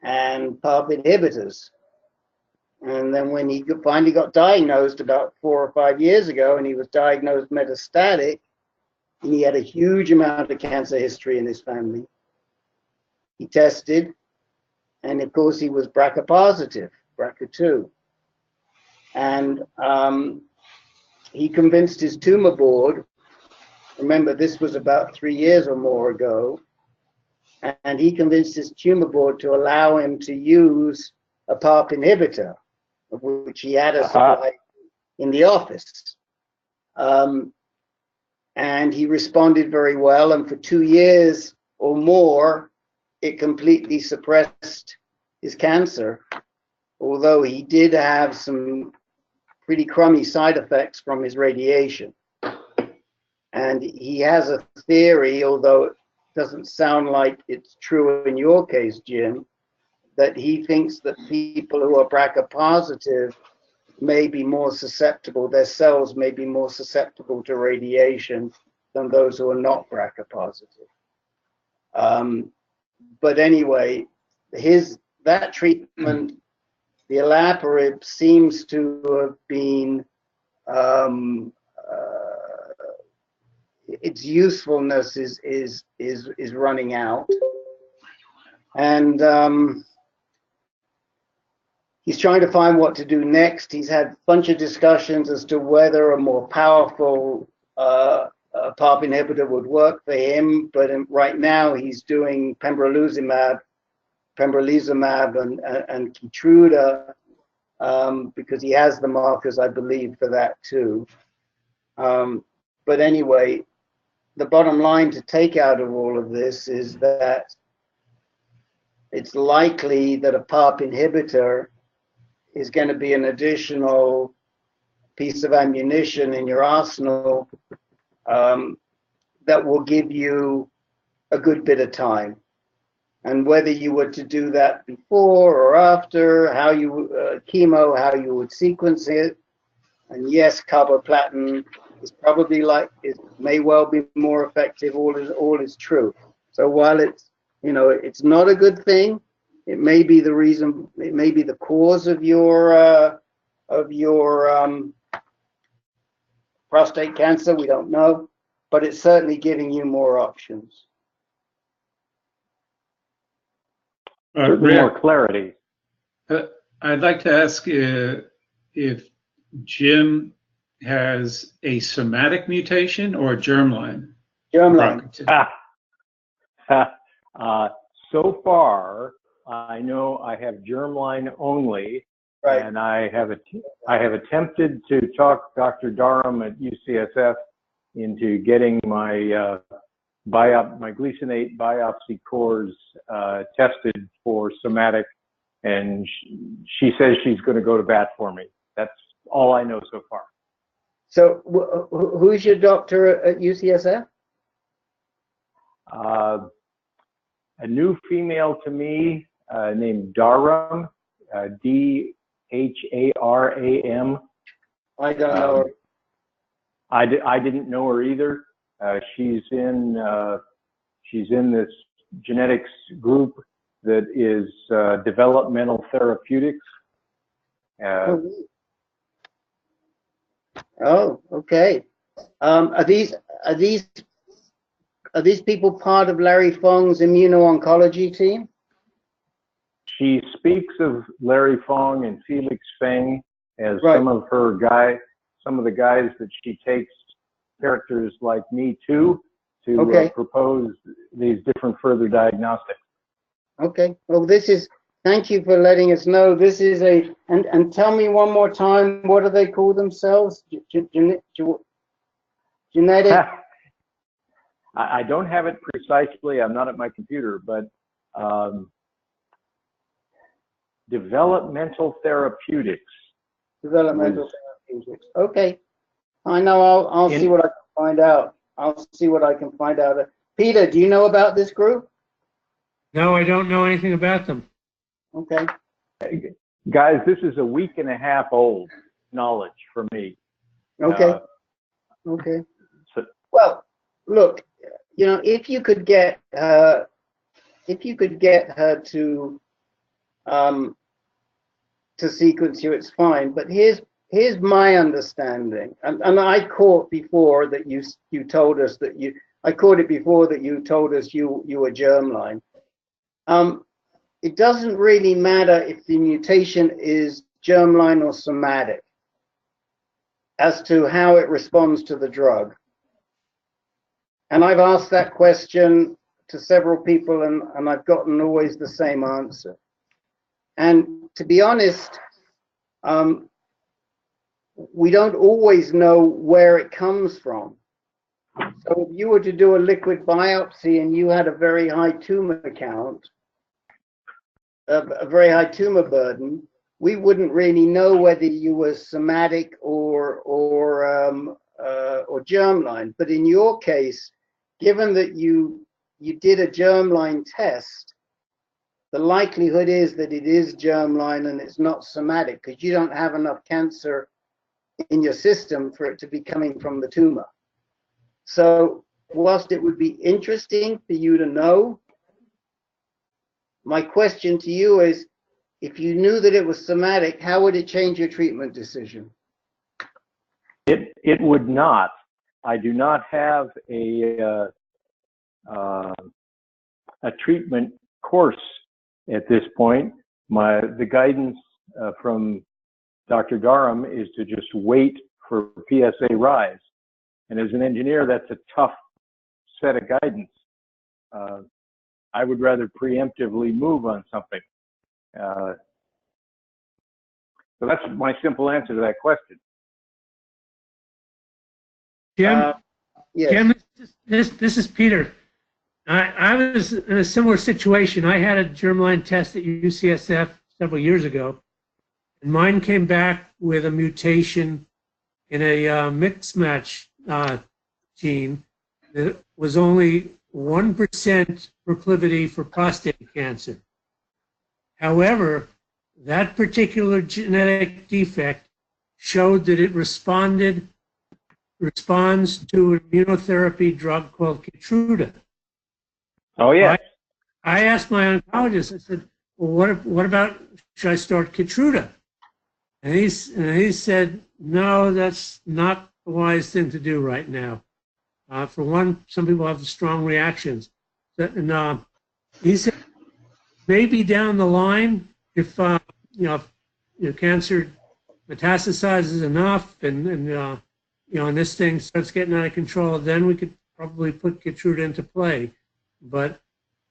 and PARP inhibitors. And then when he finally got diagnosed about 4 or 5 years ago, and he was diagnosed metastatic, and he had a huge amount of cancer history in his family, he tested, and of course he was BRCA positive, BRCA2. And he convinced his tumor board, remember this was about 3 years or more ago, and he convinced his tumor board to allow him to use a PARP inhibitor, of which he had a supply in the office. And he responded very well, and for 2 years or more, it completely suppressed his cancer, although he did have some pretty crummy side effects from his radiation. And he has a theory, although it doesn't sound like it's true in your case, Jim, that he thinks that people who are BRCA positive may be more susceptible, their cells may be more susceptible to radiation than those who are not BRCA positive. But anyway, that treatment, the olaparib, seems to have been its usefulness is running out, and he's trying to find what to do next. He's had a bunch of discussions as to whether a more powerful PARP inhibitor would work for him, but right now he's doing pembrolizumab and Keytruda because he has the markers, I believe, for that too. But anyway, the bottom line to take out of all of this is that it's likely that a PARP inhibitor is going to be an additional piece of ammunition in your arsenal that will give you a good bit of time. And whether you were to do that before or after, how you chemo, how you would sequence it, and yes, carboplatin is probably it may well be more effective. All is true. So while it's it's not a good thing, it may be the reason, it may be the cause of your prostate cancer. We don't know, but it's certainly giving you more options. More clarity. I'd like to ask if Jim has a somatic mutation or germline. Germline. So far, I know I have germline only, Right. and I have attempted to talk Dr. Durham at UCSF into getting my my Gleason 8 biopsy cores tested for somatic, and she says she's going to go to bat for me. That's all I know so far. So who's your doctor at UCSF? A new female to me named Durham, D-H-A-R-A-M. I don't know her. I didn't know her either. She's in this genetics group that is developmental therapeutics. Oh, okay. Are these people part of Larry Fong's immuno-oncology team? She speaks of Larry Fong and Felix Feng as Right. some of the guys that she takes characters like me to propose these different further diagnostics. Okay. Well, thank you for letting us know. This is and tell me one more time, what do they call themselves? Genetic? I don't have it precisely. I'm not at my computer, but developmental therapeutics. Developmental therapeutics. Okay. I know. I'll see what I can find out. I'll see what I can find out. Peter, do you know about this group? No, I don't know anything about them. Okay. Guys, this is a week and a half old knowledge for me. Okay. Okay. Well, look, if you could get her to sequence you, it's fine. But here's my understanding, and I caught before that you told us that you told us you were germline. It doesn't really matter if the mutation is germline or somatic as to how it responds to the drug. And I've asked that question to several people, and I've gotten always the same answer. And to be honest, we don't always know where it comes from. So if you were to do a liquid biopsy and you had a very high tumor count, a very high tumor burden, we wouldn't really know whether you were somatic or germline. But in your case, given that you did a germline test, the likelihood is that it is germline and it's not somatic, because you don't have enough cancer in your system for it to be coming from the tumor. So whilst it would be interesting for you to know, my question to you is, if you knew that it was somatic, how would it change your treatment decision? It would not. I do not have a treatment course at this point. The guidance from Dr. Durham is to just wait for PSA rise. And as an engineer, that's a tough set of guidance. I would rather preemptively move on something. So that's my simple answer to that question. Jim, yes. Jim, this is Peter. I was in a similar situation. I had a germline test at UCSF several years ago, and mine came back with a mutation in a mixed match gene that was only 1% proclivity for prostate cancer. However, that particular genetic defect showed that it responds to an immunotherapy drug called Keytruda. Oh, yeah. I asked my oncologist, I said, well, what about, should I start Keytruda? And he said, no, that's not the wise thing to do right now. For one, some people have strong reactions. And he said, maybe down the line, if your cancer metastasizes enough and this thing starts getting out of control, then we could probably put Keytruda into play. But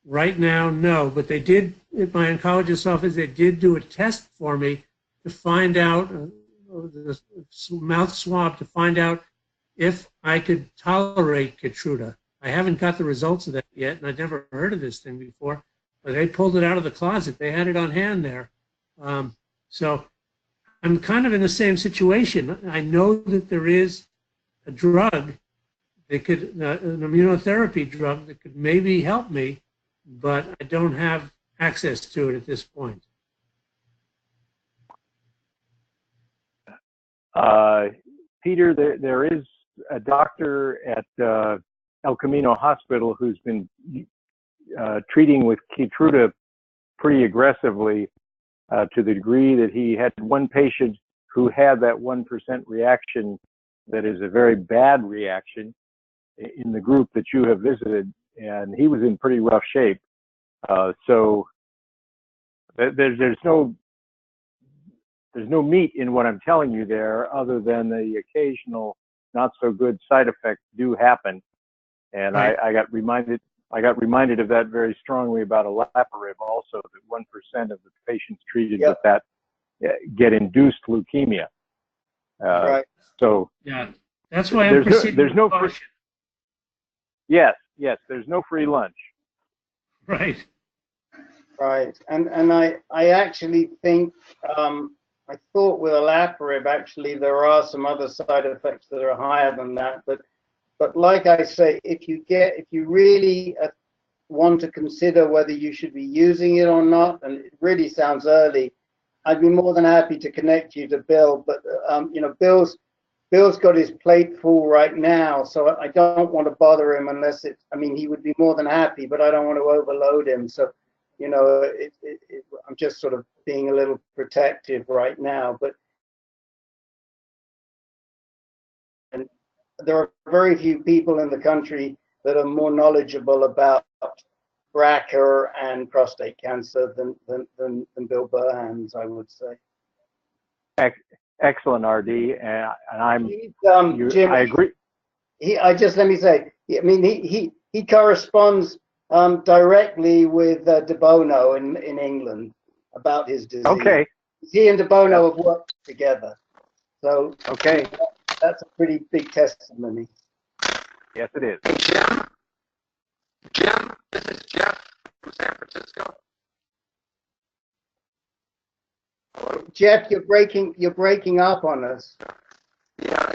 right now, no. But they did at my oncologist's office, they did do a test for me to find out, the mouth swab to find out if I could tolerate Keytruda. I haven't got the results of that yet, and I'd never heard of this thing before, but they pulled it out of the closet. They had it on hand there. So I'm kind of in the same situation. I know that there is a drug that could, an immunotherapy drug that could maybe help me, but I don't have access to it at this point. Peter, there is a doctor at El Camino Hospital who's been treating with Keytruda pretty aggressively to the degree that he had one patient who had that 1% reaction that is a very bad reaction in the group that you have visited, and he was in pretty rough shape. So there's no meat in what I'm telling you there, other than the occasional not so good side effects do happen. And right. I got reminded of that very strongly about olaparib also, that 1% of the patients treated with that get induced leukemia. Right. So yeah, that's why I'm proceeding. There's no free, yes, there's no free lunch. Right. Right. And I actually think I thought with olaparib actually there are some other side effects that are higher than that, but like I say, if you really want to consider whether you should be using it or not, and it really sounds early, I'd be more than happy to connect you to Bill. But you know, Bill's got his plate full right now, so I don't want to bother him unless it's. I mean, he would be more than happy, but I don't want to overload him. So, you know, I'm just sort of being a little protective right now. But and there are very few people in the country that are more knowledgeable about BRCA and prostate cancer than Bill Burhans, I would say. Excellent, RD, and I'm. Jim, I agree. Let me say. I mean, he corresponds directly with De Bono in England about his disease. Okay. He and De Bono have worked together, so okay, that's a pretty big testimony. Yes, it is. Jim, this is Jeff from San Francisco. Jeff, you're breaking up on us. Yeah,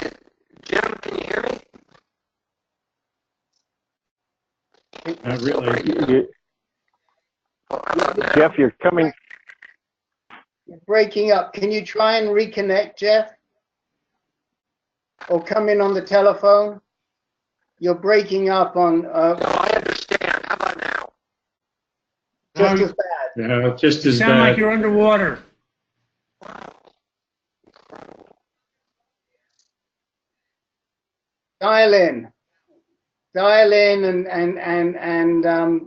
Jim, can you hear me? Not really. Jeff, you're coming. You're breaking up. Can you try and reconnect, Jeff? Or come in on the telephone? You're breaking up on. No, I understand. How about now? Just as bad. No, just as bad. Sound like you're underwater. Dial in,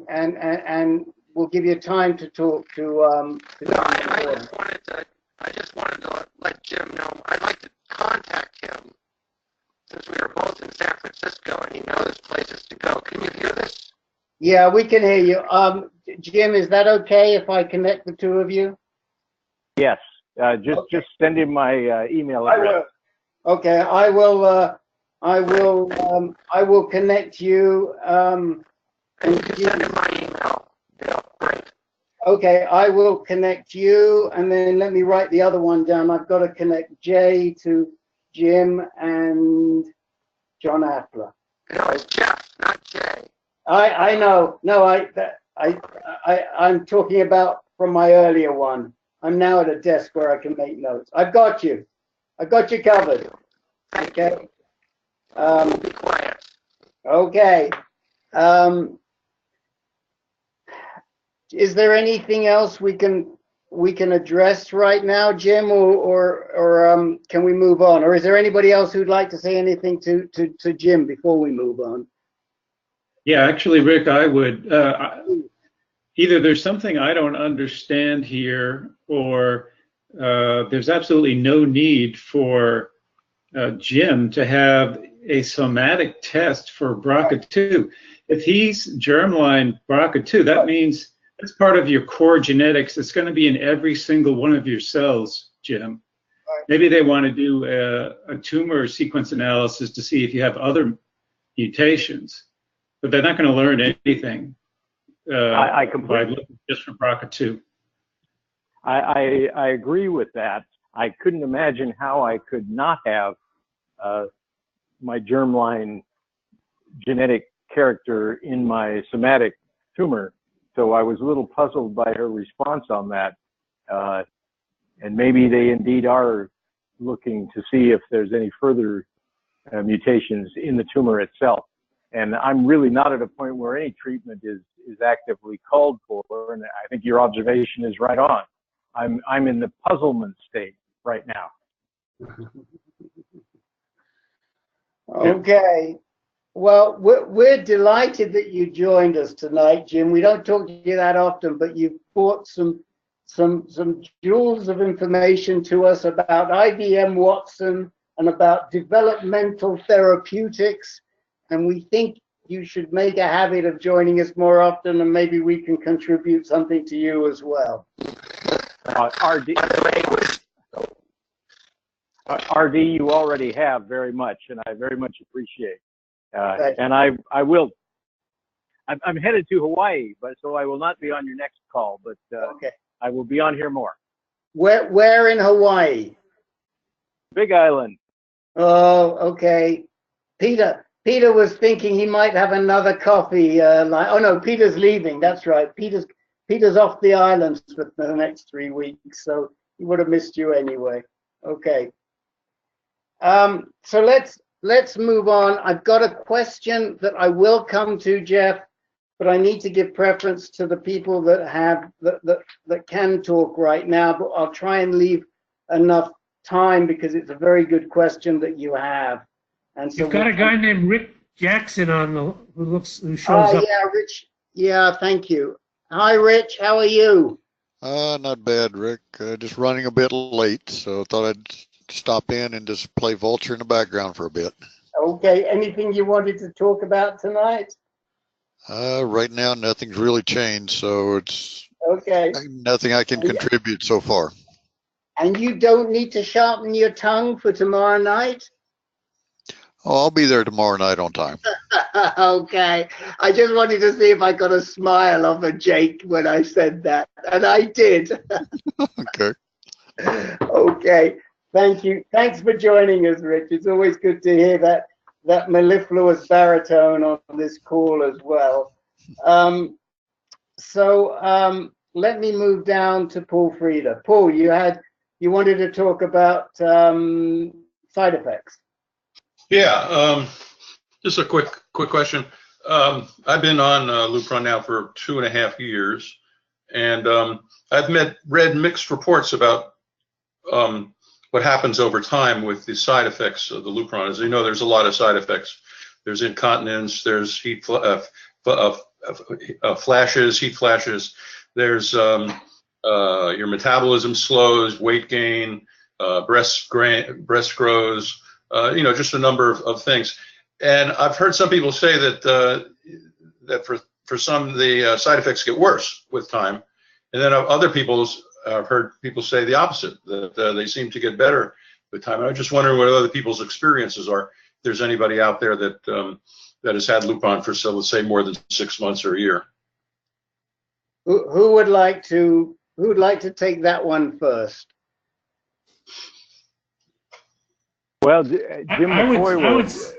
and we'll give you time to talk to. I just wanted to let Jim know I'd like to contact him since we were both in San Francisco and he knows places to go. Can you hear this? Yeah, we can hear you. Jim, is that okay if I connect the two of you? Yes. Just send him my email address. Okay, I will connect you. And you can send him my email. Yeah, great. Okay, I will connect you, and then let me write the other one down. I've got to connect Jay to Jim and John Appler. No, it's Jeff, not Jay. I know. No, I'm talking about from my earlier one. I'm now at a desk where I can make notes. I've got you. I've got you covered. Okay. Be quiet. Okay. Is there anything else we can address right now, Jim, or can we move on? Or is there anybody else who'd like to say anything to Jim before we move on? Yeah, actually, Rick, I would. Either there's something I don't understand here, or there's absolutely no need for Jim to have a somatic test for BRCA2. If he's germline BRCA2, that means It's part of your core genetics. It's going to be in every single one of your cells, Jim. Maybe they want to do a tumor sequence analysis to see if you have other mutations, but they're not going to learn anything I by completely, looking just for BRCA2. I agree with that. I couldn't imagine how I could not have my germline genetic character in my somatic tumor. So I was a little puzzled by her response on that. And maybe they indeed are looking to see if there's any further mutations in the tumor itself. And I'm really not at a point where any treatment is actively called for. And I think your observation is right on. I'm in the puzzlement state right now. Okay. Well, we're delighted that you joined us tonight, Jim. We don't talk to you that often, but you've brought some jewels of information to us about IBM Watson and about developmental therapeutics. And we think you should make a habit of joining us more often, and maybe we can contribute something to you as well. RD, you already have very much, and I very much appreciate. And I will. I'm headed to Hawaii, but so I will not be on your next call. But okay. I will be on here more. Where in Hawaii? Big Island. Oh, okay. Peter was thinking he might have another coffee. Oh no, Peter's leaving. That's right. Peter's off the islands for the next 3 weeks, so he would have missed you anyway. Okay. So let's move on. I've got a question that I will come to, Jeff, but I need to give preference to the people that can talk right now. But I'll try and leave enough time because it's a very good question that you have. And so you've got a guy named Rick Jackson on who shows up. Yeah, Rich. Yeah, thank you. Hi, Rich. How are you? Not bad, Rick. Just running a bit late, so thought I'd stop in and just play Vulture in the background for a bit. Okay. Anything you wanted to talk about tonight? Right now, nothing's really changed, so it's okay. Nothing I can contribute so far. And you don't need to sharpen your tongue for tomorrow night? Oh, I'll be there tomorrow night on time. Okay. I just wanted to see if I got a smile off of Jake when I said that, and I did. Okay. Okay. Thank you. Thanks for joining us, Rich. It's always good to hear that mellifluous baritone on this call as well. Let me move down to Paul Frieda. Paul, you wanted to talk about side effects. Yeah, just a quick question. I've been on Lupron now for 2.5 years, and I've read mixed reports about what happens over time with the side effects of the Lupron. As you know, there's a lot of side effects. There's incontinence, there's heat flashes, there's your metabolism slows, weight gain, breast grows, just a number of things. And I've heard some people say that for some the side effects get worse with time, and then I've heard people say the opposite, that they seem to get better with time. And I'm just wondering what other people's experiences are. If there's anybody out there that has had Lupron for, let's say, more than 6 months or a year. Who would like to take that one first? Well, Jim McCoy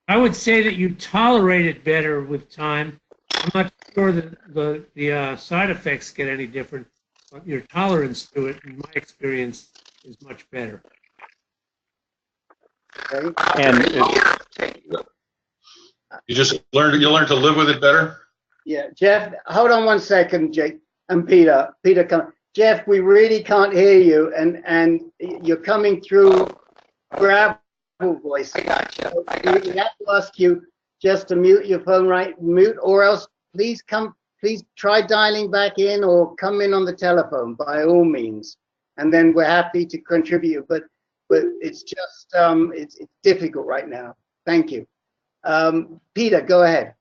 I would say that you tolerate it better with time. I'm not sure that the side effects get any different, but your tolerance to it, in my experience, is much better. Okay. And you learn to live with it better. Yeah, Jeff, hold on 1 second, Jake and Peter. Peter, come. Jeff, we really can't hear you, and you're coming through gravel voice. I gotcha. We have to ask you just to mute your phone, mute, or else please try dialing back in or come in on the telephone by all means, and then we're happy to contribute. But it's just it's difficult right now. Thank you. Peter, go ahead.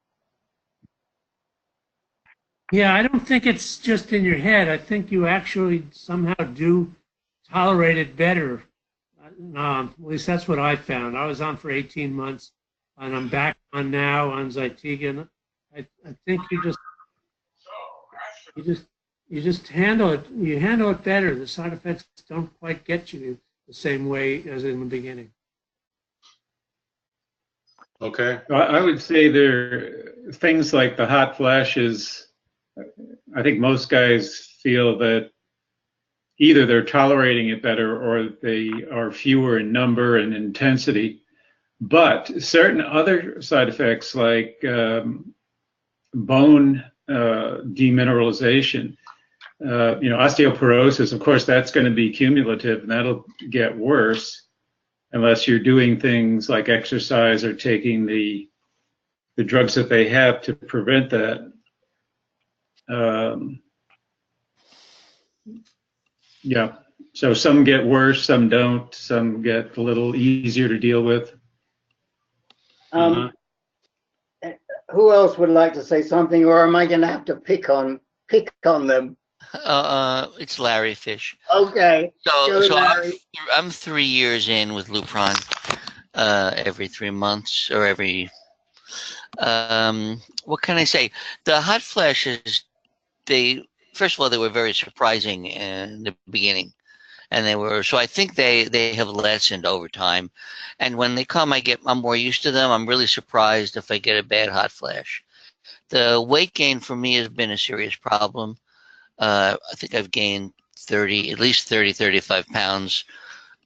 Yeah, I don't think it's just in your head. I think you actually somehow do tolerate it better. At least that's what I found. I was on for 18 months, and I'm back on now on Zytiga. I think you just handle it. You handle it better. The side effects don't quite get you the same way as in the beginning. Okay. I would say there are things like the hot flashes. I think most guys feel that either they're tolerating it better or they are fewer in number and intensity. But certain other side effects like bone demineralization, osteoporosis, of course, that's going to be cumulative and that'll get worse unless you're doing things like exercise or taking the drugs that they have to prevent that. Yeah, so some get worse, some don't, some get a little easier to deal with. Who else would like to say something, or am I going to have to pick on them? It's Larry Fish. Okay. So I'm 3 years in with Lupron, every 3 months or every. What can I say? The hot flashes, first of all, they were very surprising in the beginning, and so I think they have lessened over time. And when they come, I'm more used to them. I'm really surprised if I get a bad hot flash. The weight gain for me has been a serious problem. I think I've gained at least 30, 35 pounds.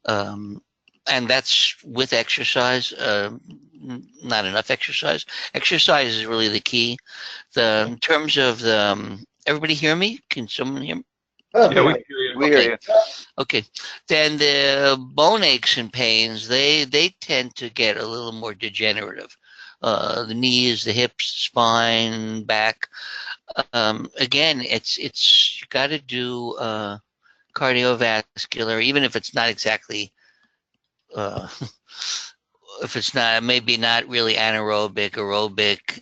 And that's with exercise, not enough exercise. Exercise is really the key. In terms of everybody hear me? Can someone hear me? Yeah, we hear you. Okay. Then the bone aches and pains, they tend to get a little more degenerative. The knees, the hips, spine, back. Again, you got to do cardiovascular, even if it's not exactly, if it's not, maybe not really anaerobic, aerobic.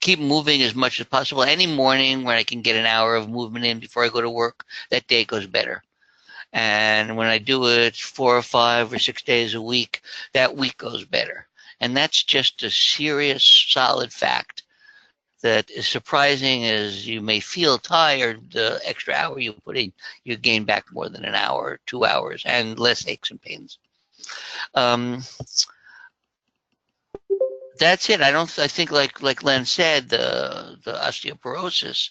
Keep moving as much as possible. Any morning when I can get an hour of movement in before I go to work, that day goes better. And when I do it 4 or 5 or 6 days a week, that week goes better. And that's just a serious, solid fact that is surprising. As you may feel tired, the extra hour you put in, you gain back more than an hour, 2 hours, and less aches and pains. That's it. I think like Len said, the osteoporosis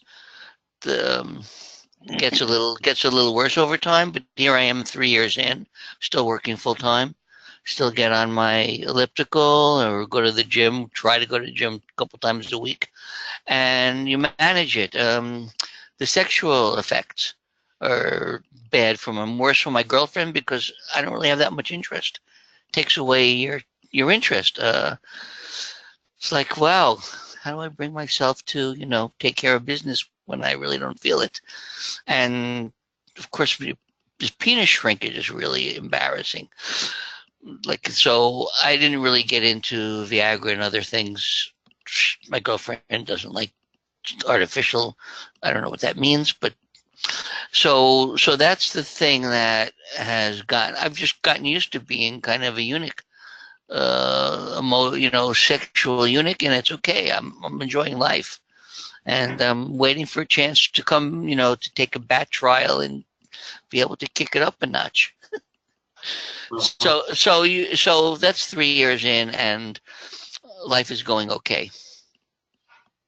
gets a little worse over time. But here I am 3 years in, still working full time, still get on my elliptical or go to the gym. Try to go to the gym a couple times a week, and you manage it. The sexual effects are bad worse for my girlfriend because I don't really have that much interest. Takes away your interest. It's like, wow, how do I bring myself to, take care of business when I really don't feel it? And of course, this penis shrinkage is really embarrassing. So I didn't really get into Viagra and other things. My girlfriend doesn't like artificial. I don't know what that means, but so that's the thing that I've just gotten used to being kind of a eunuch. Sexual eunuch, and it's okay. I'm enjoying life, and I'm waiting for a chance to come, to take a bat trial and be able to kick it up a notch. So that's 3 years in, and life is going okay.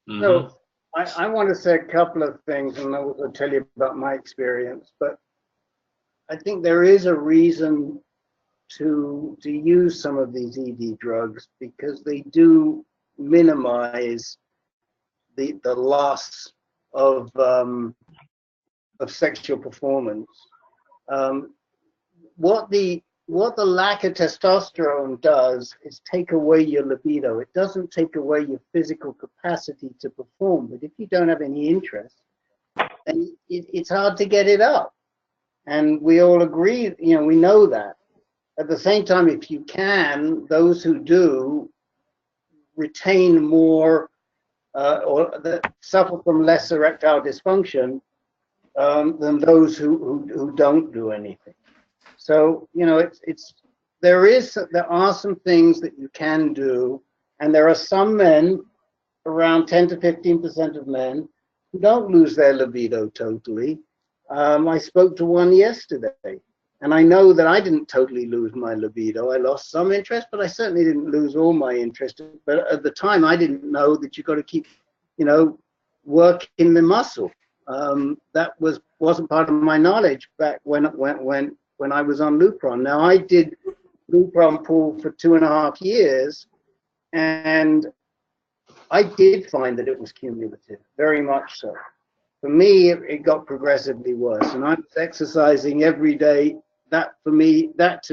So I want to say a couple of things, and I'll tell you about my experience. But I think there is a reason to use some of these ED drugs because they do minimize the loss of sexual performance. What the lack of testosterone does is take away your libido. It doesn't take away your physical capacity to perform. But if you don't have any interest, then it's hard to get it up. And we all agree, we know that. At the same time, if you can, those who do retain more or that suffer from less erectile dysfunction than those who don't do anything. So, you know, there are some things that you can do, and there are some men, around 10 to 15% of men, who don't lose their libido totally. I spoke to one yesterday, and I know that I didn't totally lose my libido. I lost some interest, but I certainly didn't lose all my interest. But at the time, I didn't know that you got to keep, you know, working the muscle. That wasn't part of my knowledge back when I was on Lupron. Now, I did Lupron pool for 2.5 years, and I did find that it was cumulative, very much so. For me, it got progressively worse, and I was exercising every day. That to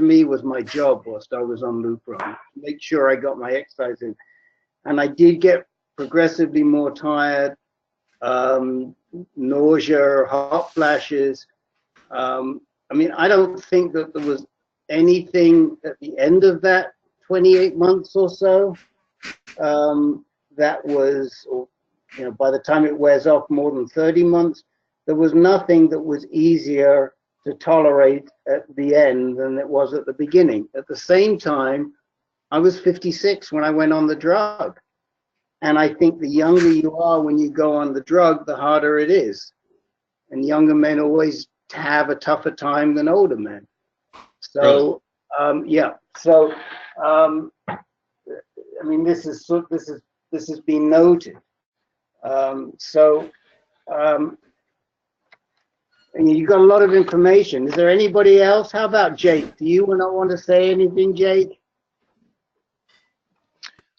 me was my job whilst I was on Lupron, to make sure I got my exercise in. And I did get progressively more tired, nausea, hot flashes. I mean, I don't think that there was anything at the end of that 28 months or so that was, you know, by the time it wears off more than 30 months, there was nothing that was easier to tolerate at the end than it was at the beginning. At the same time, I was 56 when I went on the drug. And I think the younger you are when you go on the drug, the harder it is. And younger men always have a tougher time than older men. So, yeah. So, I mean, this has been noted. And you've got a lot of information. Is there anybody else? How about Jake? Do you not want to say anything, Jake?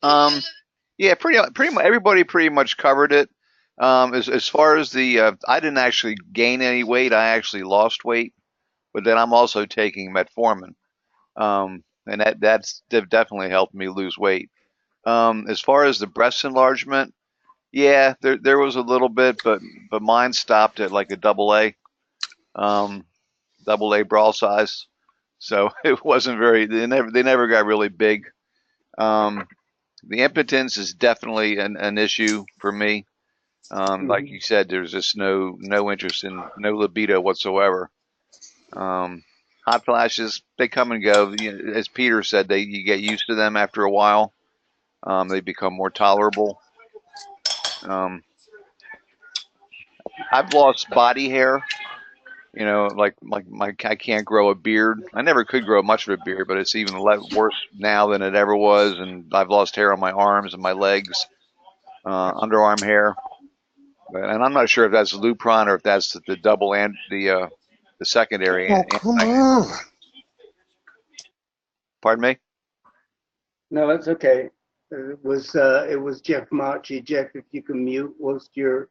Yeah, pretty much everybody pretty much covered it. As far as the, I didn't actually gain any weight. I actually lost weight, but then I'm also taking metformin, and that's definitely helped me lose weight. As far as the breast enlargement, yeah, there was a little bit, but mine stopped at like a AA bra size, so it wasn't very. They never got really big. The impotence is definitely an issue for me. Like you said, there's just no interest in, no libido whatsoever. Hot flashes, they come and go. You know, as Peter said, you get used to them after a while. They become more tolerable. I've lost body hair. You know, like I can't grow a beard. I never could grow much of a beard, but it's even worse now than it ever was. And I've lost hair on my arms and my legs, underarm hair. And I'm not sure if that's Lupron or if that's the double and the secondary. Oh, come on. Pardon me? No, that's okay. It was Jeff Marchi. Jeff, if you can mute whilst we're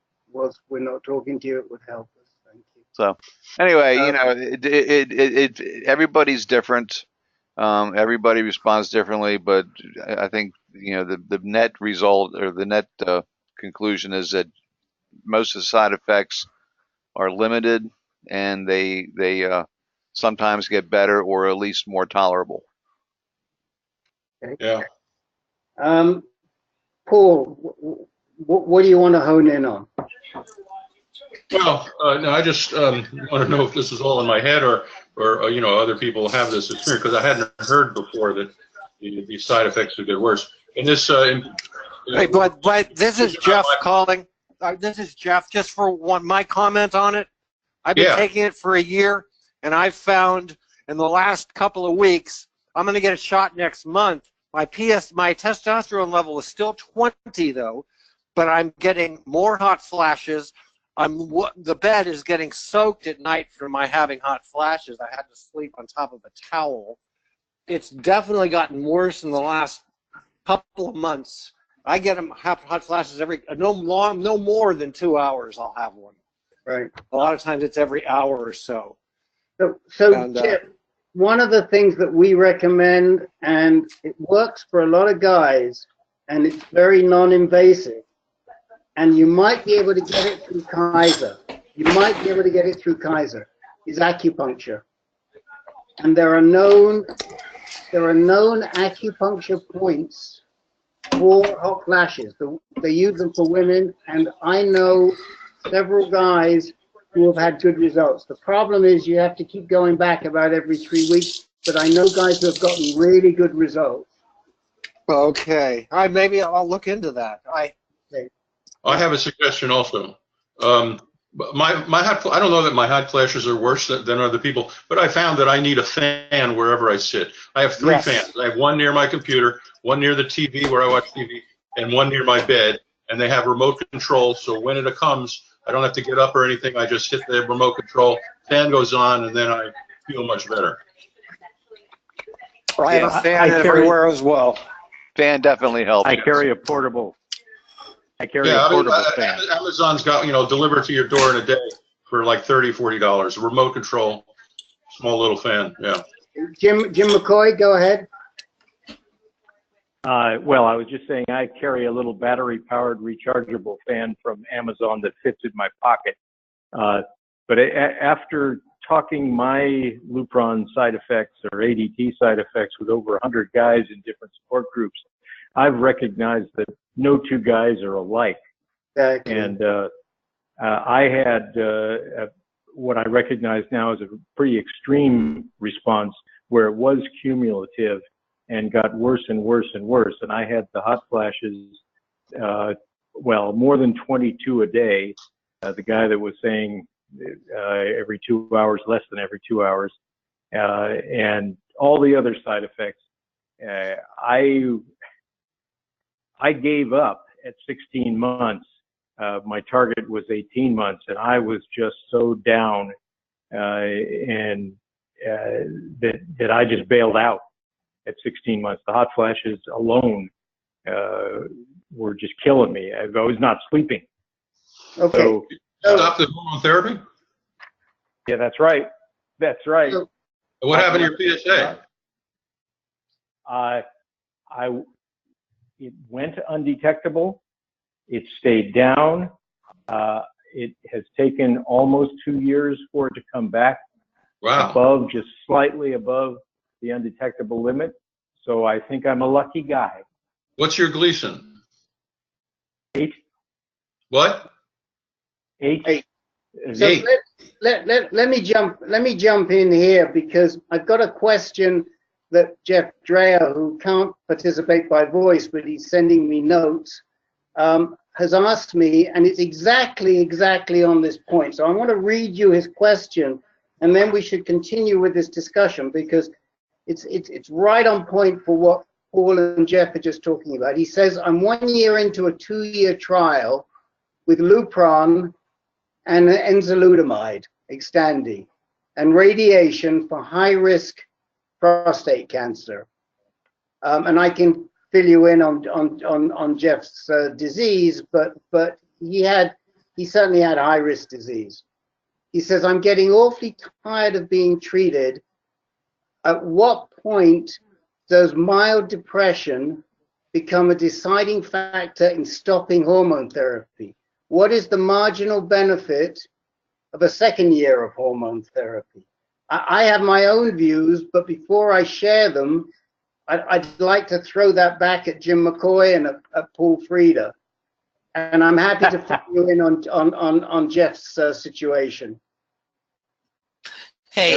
not talking to you, it would help us. Thank you. So anyway, you know, everybody's different. Everybody responds differently, but I think, you know, the net result or the net conclusion is that most of the side effects are limited, and they sometimes get better or at least more tolerable. Okay. Yeah. Paul, what do you want to hone in on? Well, no, I just want to know if this is all in my head or you know, other people have this experience, because I hadn't heard before that the side effects would get worse. And this, Hey, but this is Jeff calling. This is Jeff. Just for my comment on it. I've been taking it for a year, and I've found in the last couple of weeks, I'm going to get a shot next month. My testosterone level is still 20 though, but I'm getting more hot flashes. The bed is getting soaked at night from my having hot flashes. I had to sleep on top of a towel. It's definitely gotten worse in the last couple of months. I get them hot flashes no more than 2 hours. I'll have one. Right. A lot of times it's every hour or so. So Chip, one of the things that we recommend, and it works for a lot of guys, and it's very non-invasive, and you might be able to get it through Kaiser. You might be able to get it through Kaiser, is acupuncture. And there are known acupuncture points for hot flashes. They use them for women, and I know several guys who have had good results. The problem is you have to keep going back about every 3 weeks, but I know guys who have gotten really good results. Okay. Maybe I'll look into that. I have a suggestion also. My hot, I don't know that my hot flashes are worse than other people, but I found that I need a fan wherever I sit. I have three fans. I have one near my computer, one near the TV where I watch TV, and one near my bed. And they have remote control, so when it comes, I don't have to get up or anything. I just hit the remote control, fan goes on, and then I feel much better. I have a fan everywhere as well. Fan definitely helps. I carry a portable. I carry a portable fan. Amazon's got, delivered to your door in a day for like $30, $40. Remote control, small little fan. Yeah. Jim McCoy, go ahead. Well, I was just saying I carry a little battery-powered rechargeable fan from Amazon that fits in my pocket. But after talking my Lupron side effects or ADT side effects with over 100 guys in different support groups, I've recognized that no two guys are alike. Exactly. And I had what I recognize now as a pretty extreme response where it was cumulative and got worse and worse and worse. And I had the hot flashes, well, more than 22 a day. The guy that was saying every 2 hours, less than every 2 hours, and all the other side effects. I gave up at 16 months. My target was 18 months, and I was just so down, and that I just bailed out at 16 months. The hot flashes alone were just killing me. I was not sleeping. Okay. So, stop the hormone therapy? Yeah, that's right. That's right. What happened to your PSA? It went undetectable. It stayed down. It has taken almost 2 years for it to come back above, just slightly above the undetectable limit. So I think I'm a lucky guy. What's your Gleason? 8. What? 8. So let me jump in here because I've got a question that Jeff Dreher, who can't participate by voice, but he's sending me notes, has asked me, and it's exactly on this point. So I want to read you his question, and then we should continue with this discussion because it's right on point for what Paul and Jeff are just talking about. He says, I'm 1 year into a 2-year trial with Lupron and enzalutamide, Xtandi, and radiation for high-risk prostate cancer. And I can fill you in on Jeff's disease, but he certainly had high-risk disease. He says, I'm getting awfully tired of being treated. At what point does mild depression become a deciding factor in stopping hormone therapy? What is the marginal benefit of a second year of hormone therapy? I have my own views, but before I share them, I'd like to throw that back at Jim McCoy and at Paul Frieda. And I'm happy to fill you in on Jeff's situation. Hey,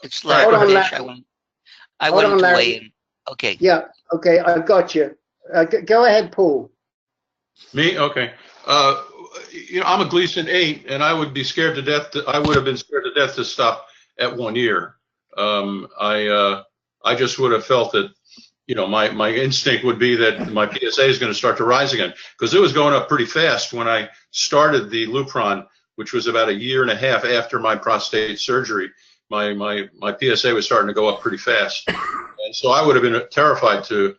it's Larry. Hold on, I wanted to weigh in. Okay. Yeah, okay, I've got you. Go ahead, Paul. Me? Okay. I'm a Gleason 8, and I would be scared to death. I would have been scared to death to stop at 1 year. I just would have felt that, my instinct would be that my PSA is going to start to rise again because it was going up pretty fast when I started the Lupron, which was about 1.5 years after my prostate surgery. My PSA was starting to go up pretty fast, and so I would have been terrified to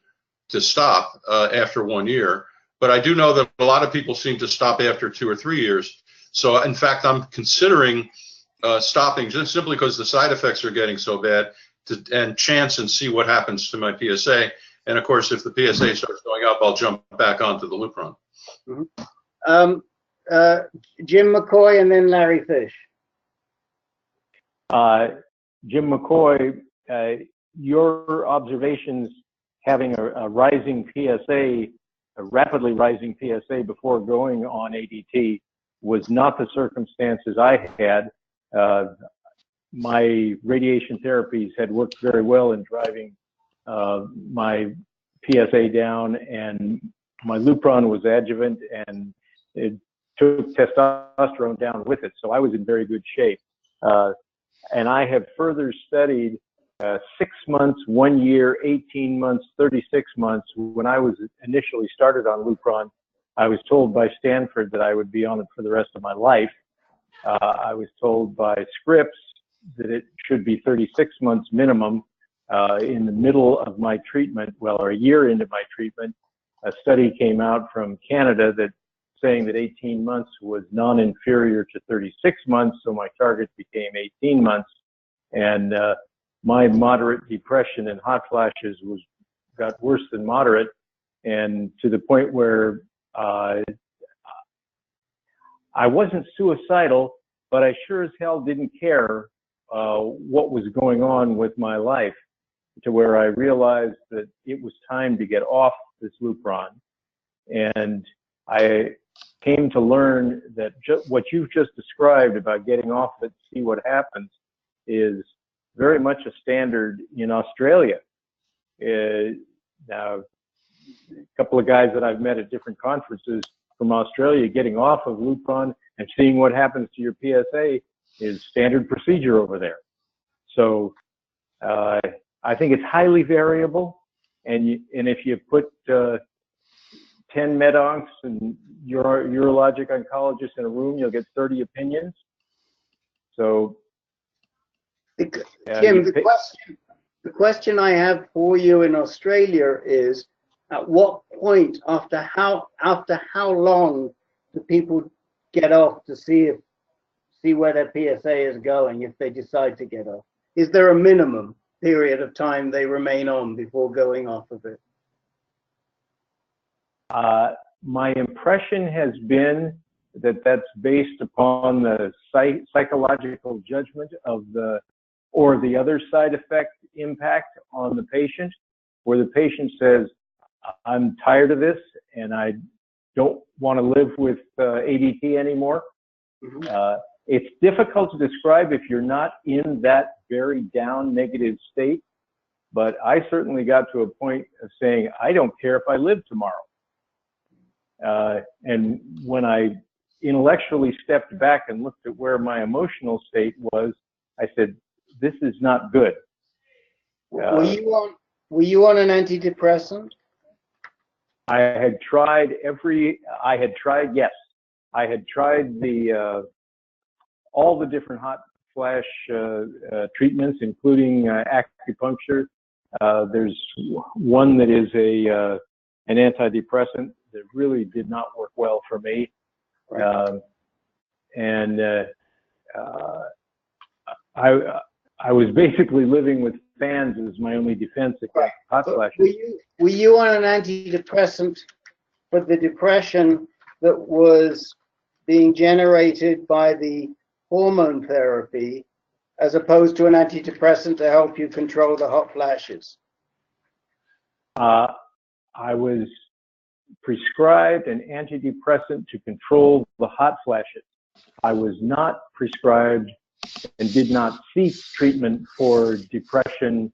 stop after 1 year. But I do know that a lot of people seem to stop after 2 or 3 years. So, in fact, I'm considering stopping just simply because the side effects are getting so bad and chance and see what happens to my PSA. And, of course, if the PSA starts going up, I'll jump back onto the Lupron. Mm-hmm. Jim McCoy and then Larry Fish. Jim McCoy, your observations having a rising PSA, a rapidly rising PSA before going on ADT was not the circumstances I had. My radiation therapies had worked very well in driving my PSA down, and my Lupron was adjuvant, and it took testosterone down with it. So I was in very good shape. And I have further studied 6 months, 1 year, 18 months, 36 months. When I was initially started on Lupron, I was told by Stanford that I would be on it for the rest of my life. I was told by Scripps that it should be 36 months minimum. In the middle of my treatment, well, or a year into my treatment, a study came out from Canada that saying that 18 months was non-inferior to 36 months, so my target became 18 months. And my moderate depression and hot flashes got worse than moderate, and to the point where I wasn't suicidal, but I sure as hell didn't care what was going on with my life, to where I realized that it was time to get off this Lupron. And I came to learn that what you've just described about getting off it, see what happens, is very much a standard in Australia. Now, a couple of guys that I've met at different conferences from Australia getting off of Lupron and seeing what happens to your PSA is standard procedure over there. So I think it's highly variable, and if you put 10 med-oncs and urologic oncologists in a room, you'll get 30 opinions. So, Jim, the question I have for you in Australia is, at what point, after how long do people get off to see where their PSA is going if they decide to get off? Is there a minimum period of time they remain on before going off of it? My impression has been that that's based upon the psychological judgment of or the other side effect impact on the patient, where the patient says, I'm tired of this and I don't want to live with ADT anymore. Mm-hmm. It's difficult to describe if you're not in that very down negative state, but I certainly got to a point of saying, I don't care if I live tomorrow. And when I intellectually stepped back and looked at where my emotional state was, I said, this is not good. Were you on an antidepressant? I had tried all the different hot flash treatments, including acupuncture. There's one that is an antidepressant that really did not work well for me. I was basically living with fans as my only defense against hot flashes. Were you on an antidepressant for the depression that was being generated by the hormone therapy, as opposed to an antidepressant to help you control the hot flashes? I was prescribed an antidepressant to control the hot flashes. I was not prescribed and did not seek treatment for depression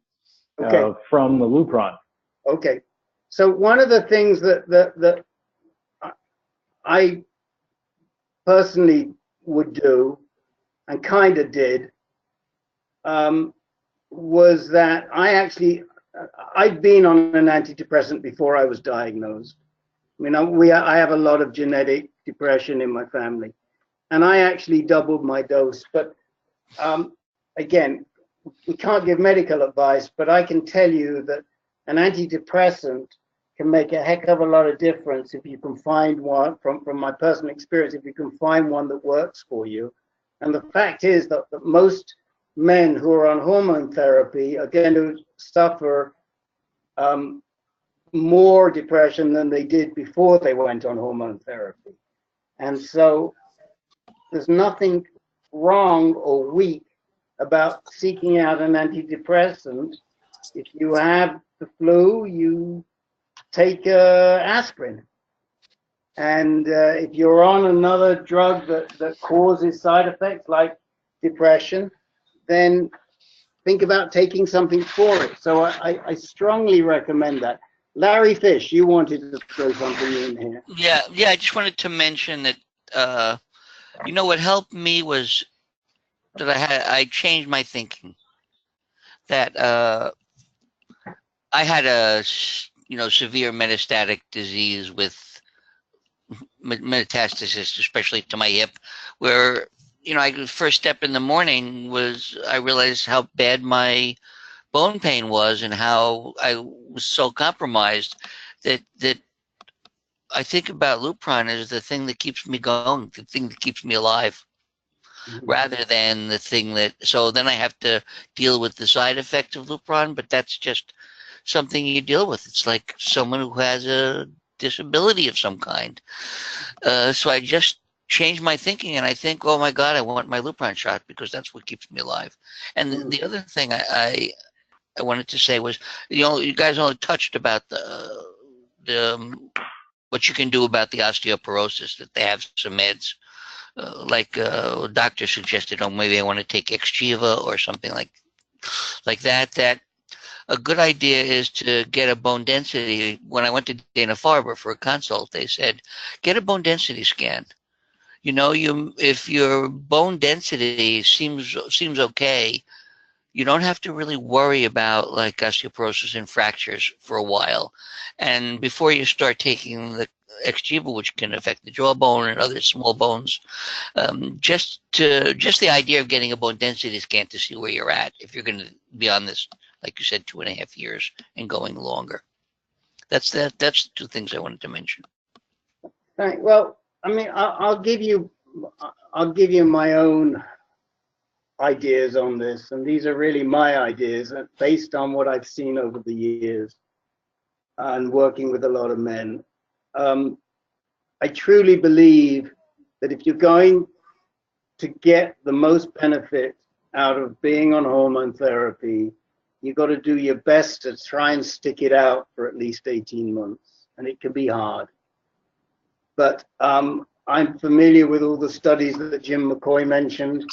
from the Lupron. Okay. So one of the things that I personally would do, and kind of did, was that I'd been on an antidepressant before I was diagnosed. I mean, I have a lot of genetic depression in my family, and I actually doubled my dose. But again, we can't give medical advice, but I can tell you that an antidepressant can make a heck of a lot of difference if you can find one, from my personal experience, if you can find one that works for you. And the fact is that most men who are on hormone therapy are going to suffer more depression than they did before they went on hormone therapy. And so there's nothing wrong or weak about seeking out an antidepressant if you have the flu, you take aspirin. And if you're on another drug that causes side effects like depression, then think about taking something for it. So I strongly recommend that. Larry Fish, you wanted to throw something in here. Yeah. I just wanted to mention that, what helped me was that I changed my thinking. That I had a severe metastatic disease with metastasis, especially to my hip, where the first step in the morning was I realized how bad my bone pain was and how I was so compromised that I think about Lupron as the thing that keeps me going, the thing that keeps me alive, rather than the thing that. So then I have to deal with the side effects of Lupron, but that's just something you deal with. It's like someone who has a disability of some kind. So I just changed my thinking, and I think, oh my God, I want my Lupron shot because that's what keeps me alive. And the other thing I wanted to say was, you guys only touched about the what you can do about the osteoporosis, that they have some meds, like a doctor suggested, oh, maybe I want to take Xgeva or something like that. That a good idea is to get a bone density. When I went to Dana-Farber for a consult, they said, get a bone density scan. If your bone density seems okay, you don't have to really worry about like osteoporosis and fractures for a while. And before you start taking the Xgeva, which can affect the jawbone and other small bones, just the idea of getting a bone density scan to see where you're at, if you're going to be on this, like you said, 2.5 years and going longer. That's the two things I wanted to mention. Right. Well, I mean, I'll give you my own ideas on this, and these are really my ideas based on what I've seen over the years and working with a lot of men. I truly believe that if you're going to get the most benefit out of being on hormone therapy, you've got to do your best to try and stick it out for at least 18 months, and it can be hard. But I'm familiar with all the studies that Jim McCoy mentioned.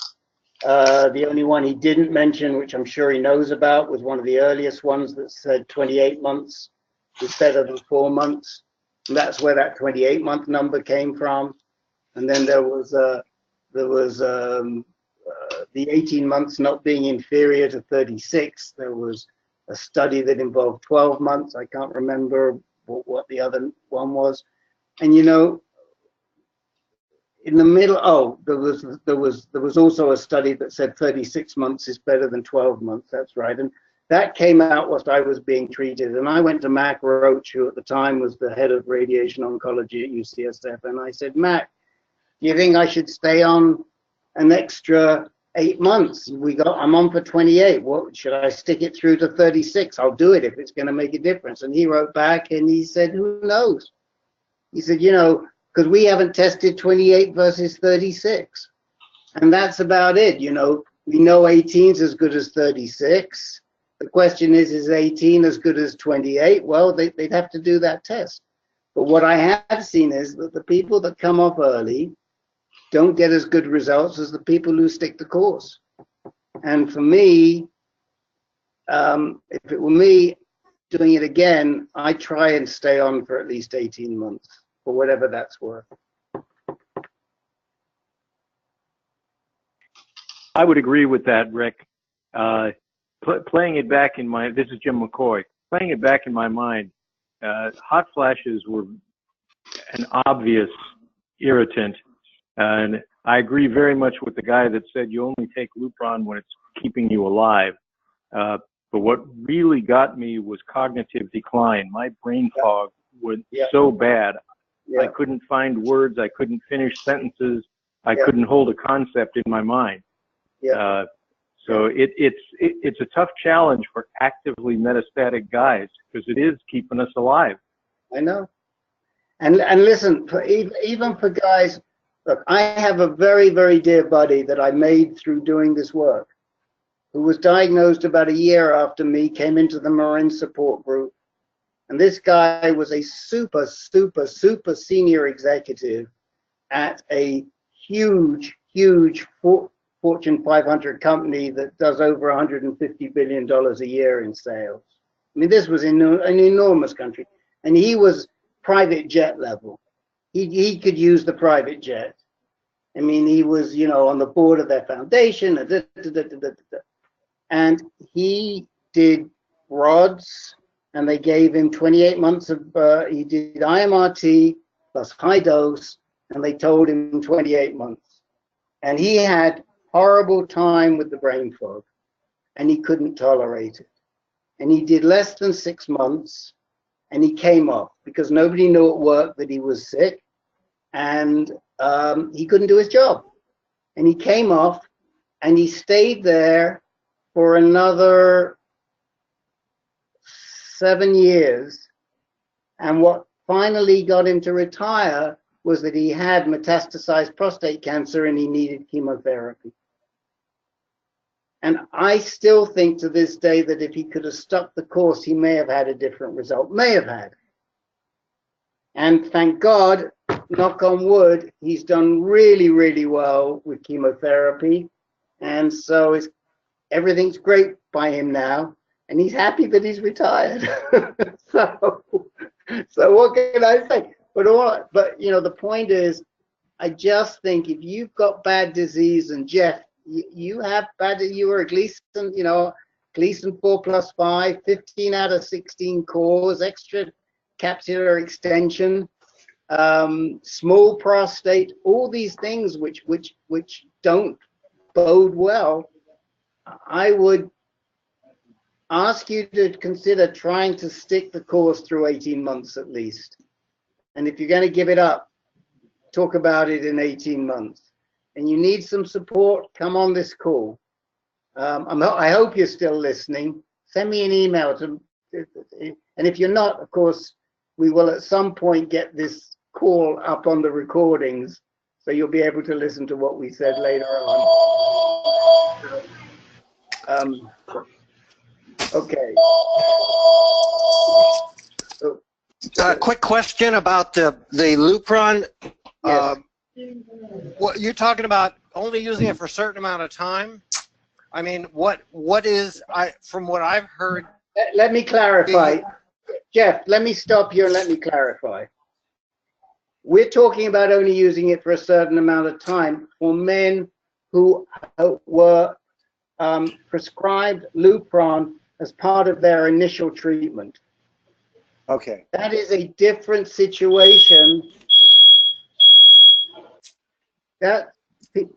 The only one he didn't mention, which I'm sure he knows about, was one of the earliest ones that said 28 months is better than 4 months. And that's where that 28-month number came from. And then there was the 18 months not being inferior to 36. There was a study that involved 12 months. I can't remember what the other one was. And in the middle, there was also a study that said 36 months is better than 12 months. That's right. And that came out whilst I was being treated. And I went to Mac Roach, who at the time was the head of radiation oncology at UCSF. And I said, Mac, do you think I should stay on an extra 8 months? I'm on for 28. What should I stick it through to 36? I'll do it if it's going to make a difference. And he wrote back and he said, who knows? He said, because we haven't tested 28 versus 36. And that's about it. We know 18 is as good as 36. The question is 18 as good as 28? Well, they'd have to do that test. But what I have seen is that the people that come off early don't get as good results as the people who stick the course. And for me, if it were me doing it again, I try and stay on for at least 18 months, for whatever that's worth. I would agree with that, Rick. Playing it back in this is Jim McCoy. Playing it back in my mind, hot flashes were an obvious irritant. And I agree very much with the guy that said you only take Lupron when it's keeping you alive. But what really got me was cognitive decline. My brain fog was so bad. I couldn't find words. I couldn't finish sentences. I couldn't hold a concept in my mind. So it's a tough challenge for actively metastatic guys because it is keeping us alive. I know. And listen, even for guys, look, I have a very, very dear buddy that I made through doing this work. who was diagnosed about a year after me, came into the Marin support group. And this guy was a super senior executive at a huge Fortune 500 company that does over $150 billion a year in sales. I mean, this was in an enormous country. And he was private jet level. He could use the private jet. I mean, he was, you know, on the board of their foundation. And he did rods, and they gave him 28 months of, he did IMRT plus high dose, and they told him 28 months. And he had horrible time with the brain fog, and he couldn't tolerate it. And he did less than 6 months, and he came off because nobody knew at work that he was sick, and he couldn't do his job. And he came off, and he stayed there for another 7 years. And what finally got him to retire was that he had metastasized prostate cancer and he needed chemotherapy. And I still think to this day that if he could have stuck the course, he may have had a different result, may have had. And thank God, knock on wood, he's done really well with chemotherapy. And so everything's great by him now. And he's happy that he's retired. So what can I say? But you know, the point is, I just think if you've got bad disease, and Jeff, you have bad, you were a Gleason, you know, Gleason 4+5, 15 out of 16 cores, extra capsular extension, small prostate, all these things which don't bode well. I would ask you to consider trying to stick the course through 18 months at least. And if you're going to give it up, talk about it in 18 months. And you need some support, come on this call. I hope you're still listening. Send me an email and if you're not, of course, we will at some point get this call up on the recordings, so you'll be able to listen to what we said later on. Okay. Quick question about the Lupron. Yes. What you're talking about, only using it for a certain amount of time? I mean, what is, from what I've heard. Let me clarify. Jeff, let me stop you and let me clarify. We're talking about only using it for a certain amount of time for men who were prescribed Lupron as part of their initial treatment. Okay. That is a different situation.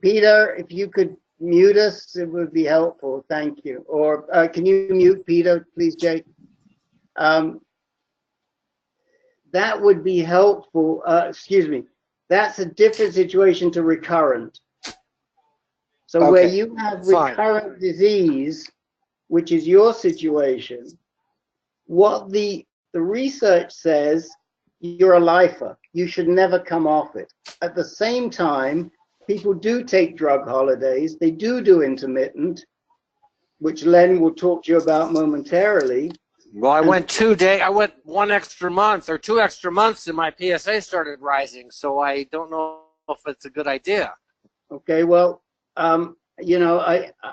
Peter, if you could mute us, it would be helpful. Thank you. Or can you mute Peter, please, Jake? That would be helpful. Excuse me. That's a different situation to recurrent. So okay. Where you have recurrent disease, which is your situation, what the research says, you're a lifer. You should never come off it. At the same time, people do take drug holidays. They do intermittent, which Len will talk to you about momentarily. Well, I went 2 days. I went 1 extra month or 2 extra months, and my PSA started rising. So I don't know if it's a good idea. Okay, well, you know,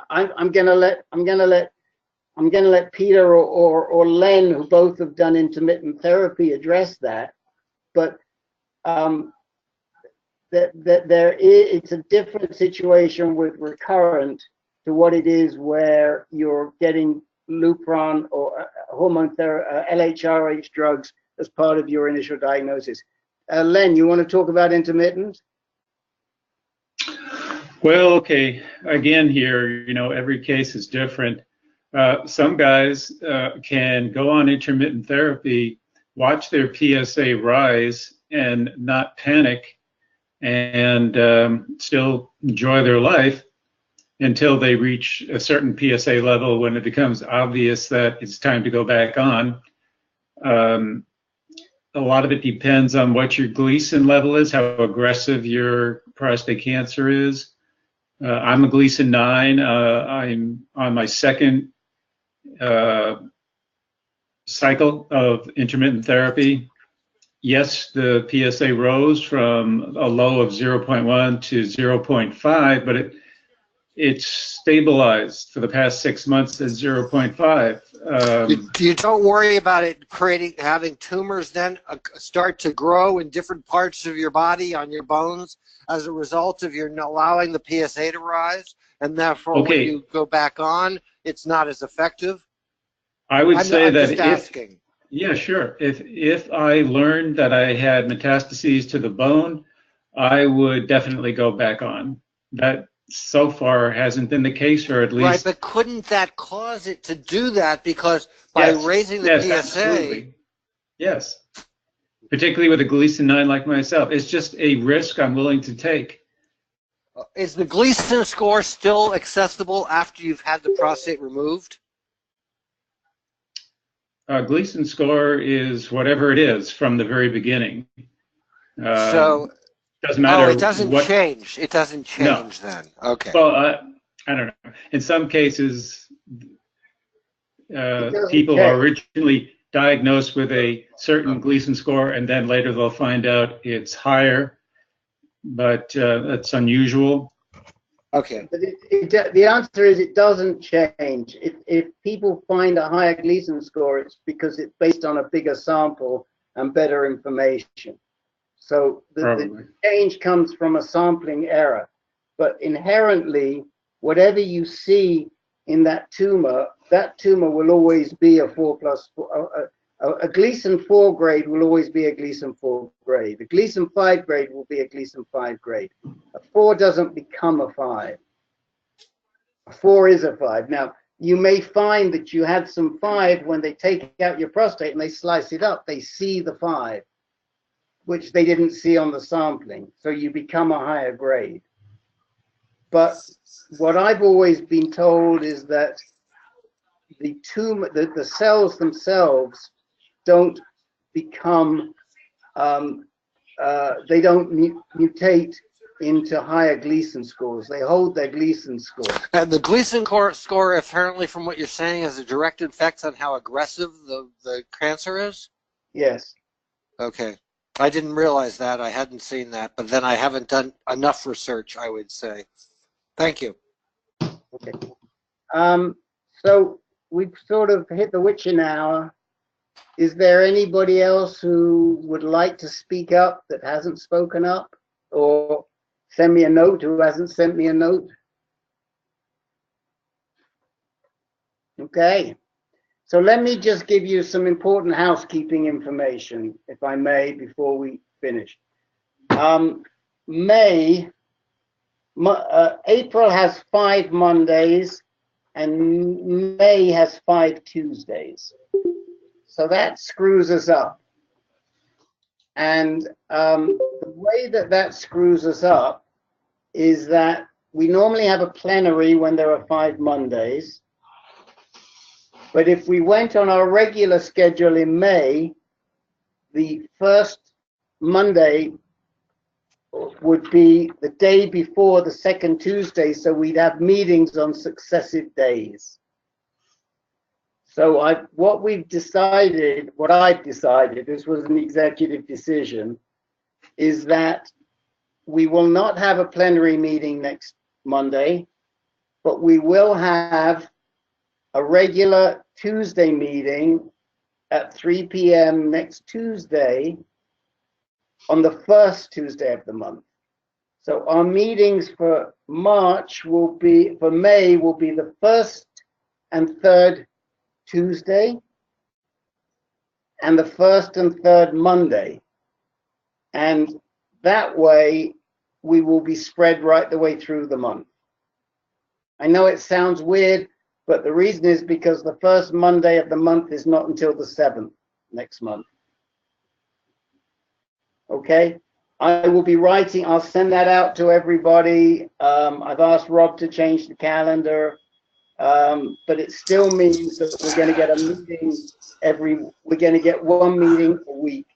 I'm gonna let Peter or Len, who both have done intermittent therapy, address that. But it's a different situation with recurrent to what it is where you're getting Lupron or hormone therapy, LHRH drugs as part of your initial diagnosis. Len, you want to talk about intermittent? Well, okay. Again, here, you know, every case is different. Some guys can go on intermittent therapy, watch their PSA rise, and not panic, and still enjoy their life until they reach a certain PSA level when it becomes obvious that it's time to go back on. A lot of it depends on what your Gleason level is, how aggressive your prostate cancer is. I'm a Gleason 9. I'm on my second cycle of intermittent therapy. Yes, the PSA rose from a low of 0.1 to 0.5, but it's stabilized for the past 6 months at 0.5. You don't worry about it having tumors then start to grow in different parts of your body on your bones as a result of your allowing the PSA to rise, and therefore when you go back on, it's not as effective? I would say I'm that just asking. Yeah, sure. If I learned that I had metastases to the bone, I would definitely go back on. That so far hasn't been the case, or at least Right, but couldn't that cause it to do that? Because by raising the PSA, absolutely. Yes, particularly with a Gleason 9 like myself, it's just a risk I'm willing to take. Is the Gleason score still accessible after you've had the prostate removed? Gleason score is whatever it is from the very beginning. So doesn't matter. Oh, it doesn't change. It doesn't change then. Okay. Well, I don't know. In some cases, people are originally diagnosed with a certain Gleason score, and then later they'll find out it's higher, but that's unusual. Okay. But the answer is it doesn't change. If people find a higher Gleason score, it's because it's based on a bigger sample and better information. So the change comes from a sampling error. But inherently, whatever you see in that tumor will always be a 4+4. A Gleason 4 grade will always be a Gleason 4 grade. A Gleason 5 grade will be a Gleason 5 grade. A 4 doesn't become a 5. A 4 is a 5. Now, you may find that you had some 5 when they take out your prostate and they slice it up. They see the 5, which they didn't see on the sampling. So you become a higher grade. But what I've always been told is that the tumor, the cells themselves don't become, they don't mutate into higher Gleason scores. They hold their Gleason score. And the Gleason score, apparently, from what you're saying, has a direct effect on how aggressive the cancer is? Yes. Okay. I didn't realize that. I hadn't seen that, but then I haven't done enough research, I would say. Thank you. Okay. So we've sort of hit the witching hour. Is there anybody else who would like to speak up that hasn't spoken up, or send me a note who hasn't sent me a note? Okay. So let me just give you some important housekeeping information, if I may, before we finish. April has 5 Mondays and May has 5 Tuesdays. So that screws us up. And the way that screws us up is that we normally have a plenary when there are 5 Mondays. But if we went on our regular schedule in May, the first Monday would be the day before the second Tuesday, so we'd have meetings on successive days. So what I've decided, this was an executive decision, is that we will not have a plenary meeting next Monday, but we will have a regular Tuesday meeting at 3 p.m. next Tuesday on the first Tuesday of the month. So our meetings for May will be the first and third Tuesday and the first and third Monday. And that way we will be spread right the way through the month. I know it sounds weird, but the reason is because the first Monday of the month is not until the 7th next month. Okay? I will be writing, I'll send that out to everybody. I've asked Rob to change the calendar, but it still means that we're going to get a meeting we're going to get 1 meeting a week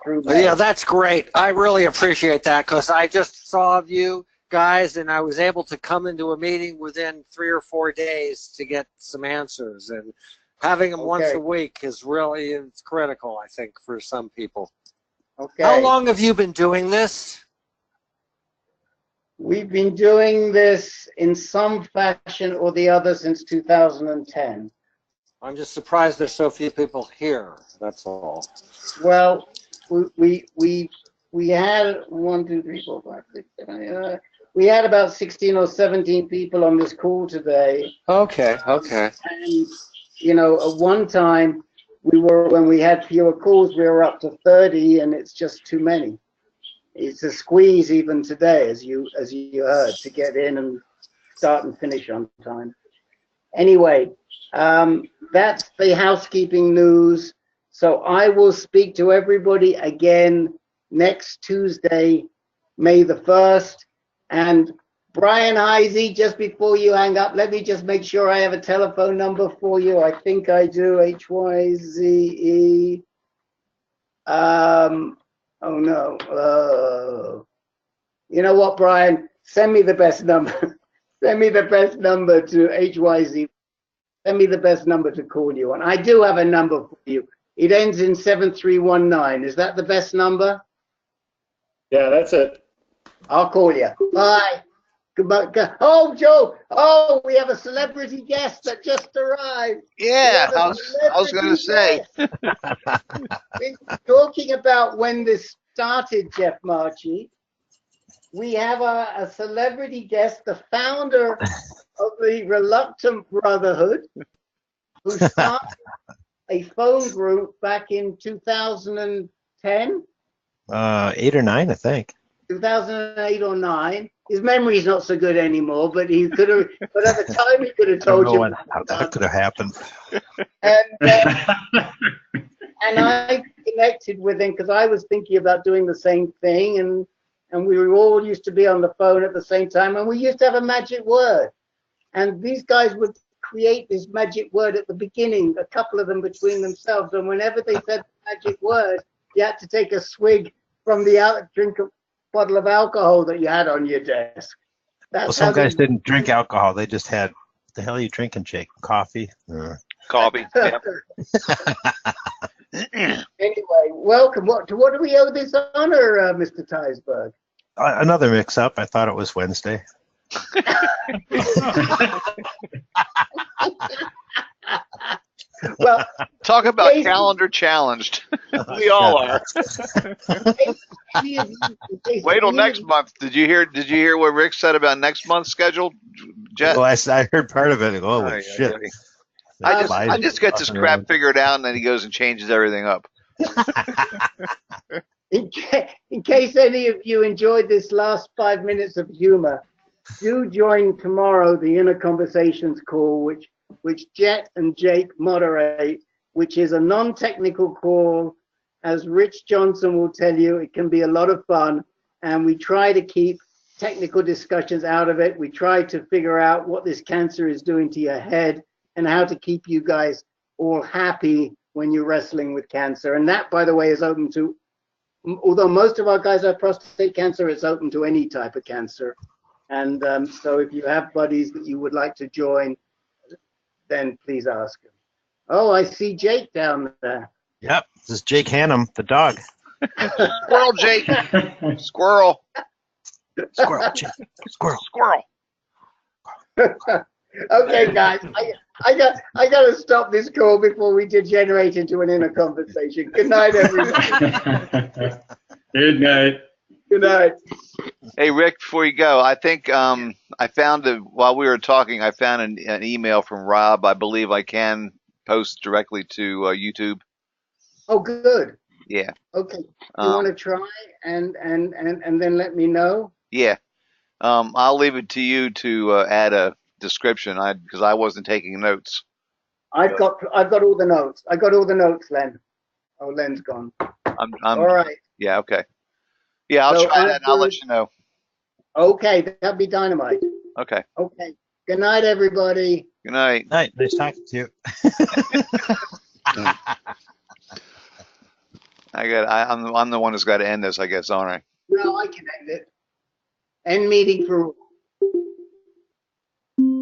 through May. Yeah, that's great. I really appreciate that because I just saw you guys, and I was able to come into a meeting within 3 or 4 days to get some answers. And having them once a week is really it's critical, I think, for some people. Okay. How long have you been doing this? We've been doing this in some fashion or the other since 2010. I'm just surprised there's so few people here. That's all. Well, we had 1, 2, 3, 4, 5, 6, 7, we had about 16 or 17 people on this call today. Okay, okay. And, you know, at one time, when we had fewer calls, we were up to 30, and it's just too many. It's a squeeze even today, as you heard, to get in and start and finish on time. Anyway, that's the housekeeping news. So I will speak to everybody again next Tuesday, May the 1st. And Brian Heisey, just before you hang up, let me just make sure I have a telephone number for you. I think I do, HYZE. Oh no. You know what, Brian? Send me the best number. Send me the best number to HYZ. Send me the best number to call you on. I do have a number for you. It ends in 7319. Is that the best number? Yeah, that's it. I'll call you. Bye. Goodbye. Oh, Joe. Oh, we have a celebrity guest that just arrived. Yeah, I was going to say. We're talking about when this started, Jeff Marchi. We have a celebrity guest, the founder of the Reluctant Brotherhood, who started a phone group back in 2010. 8 or 9, I think. 2008 or 9. His memory's not so good anymore, but he could have. But at the time, he could have told you. How that could have happened. And I connected with him because I was thinking about doing the same thing, and we were all used to be on the phone at the same time, and we used to have a magic word, and these guys would create this magic word at the beginning, a couple of them between themselves, and whenever they said the magic word, you had to take a swig from the drink a bottle of alcohol that you had on your desk. That's Well, some guys didn't drink alcohol. They just had, what the hell are you drinking, Jake? Coffee? Coffee. Anyway, welcome. What do we owe this honor, Mr. Teisberg? Another mix-up. I thought it was Wednesday. Well, talk about calendar challenged. We all are. Wait till next month. Did you hear what Rick said about next month's schedule, Jet? Well, I heard part of it. Holy shit. I just get this crap figured out, and then he goes and changes everything up. In case any of you enjoyed this last 5 minutes of humor, do join tomorrow the Inner Conversations call, which Jet and Jake moderate, which is a non-technical call. As Rich Johnson will tell you, it can be a lot of fun, and we try to keep technical discussions out of it. We try to figure out what this cancer is doing to your head and how to keep you guys all happy when you're wrestling with cancer. And that, by the way, is open to, although most of our guys have prostate cancer, it's open to any type of cancer. And so if you have buddies that you would like to join, then please ask him. Oh, I see Jake down there. Yep, this is Jake Hannum, the dog. Squirrel, Jake. Squirrel. Squirrel, Jake. Squirrel. Squirrel. Okay, guys, I got to stop this call before we degenerate into an inner conversation. Good night, everybody. Good night. Good night. Hey, Rick, before you go, I think I found while we were talking, I found an email from Rob. I believe I can post directly to YouTube. Oh, good. Yeah. Okay. You want to try and then let me know? Yeah. I'll leave it to you to add a description because I wasn't taking notes. I've got all the notes. I got all the notes, Len. Oh, Len's gone. I'm all right. Yeah, okay. Yeah, I'll try that and I'll let you know. Okay, that'd be dynamite. Okay. Okay. Good night, everybody. Good night. Night. Nice talking to you. I'm the one who's got to end this, I guess, aren't I? No, I can end it. End meeting for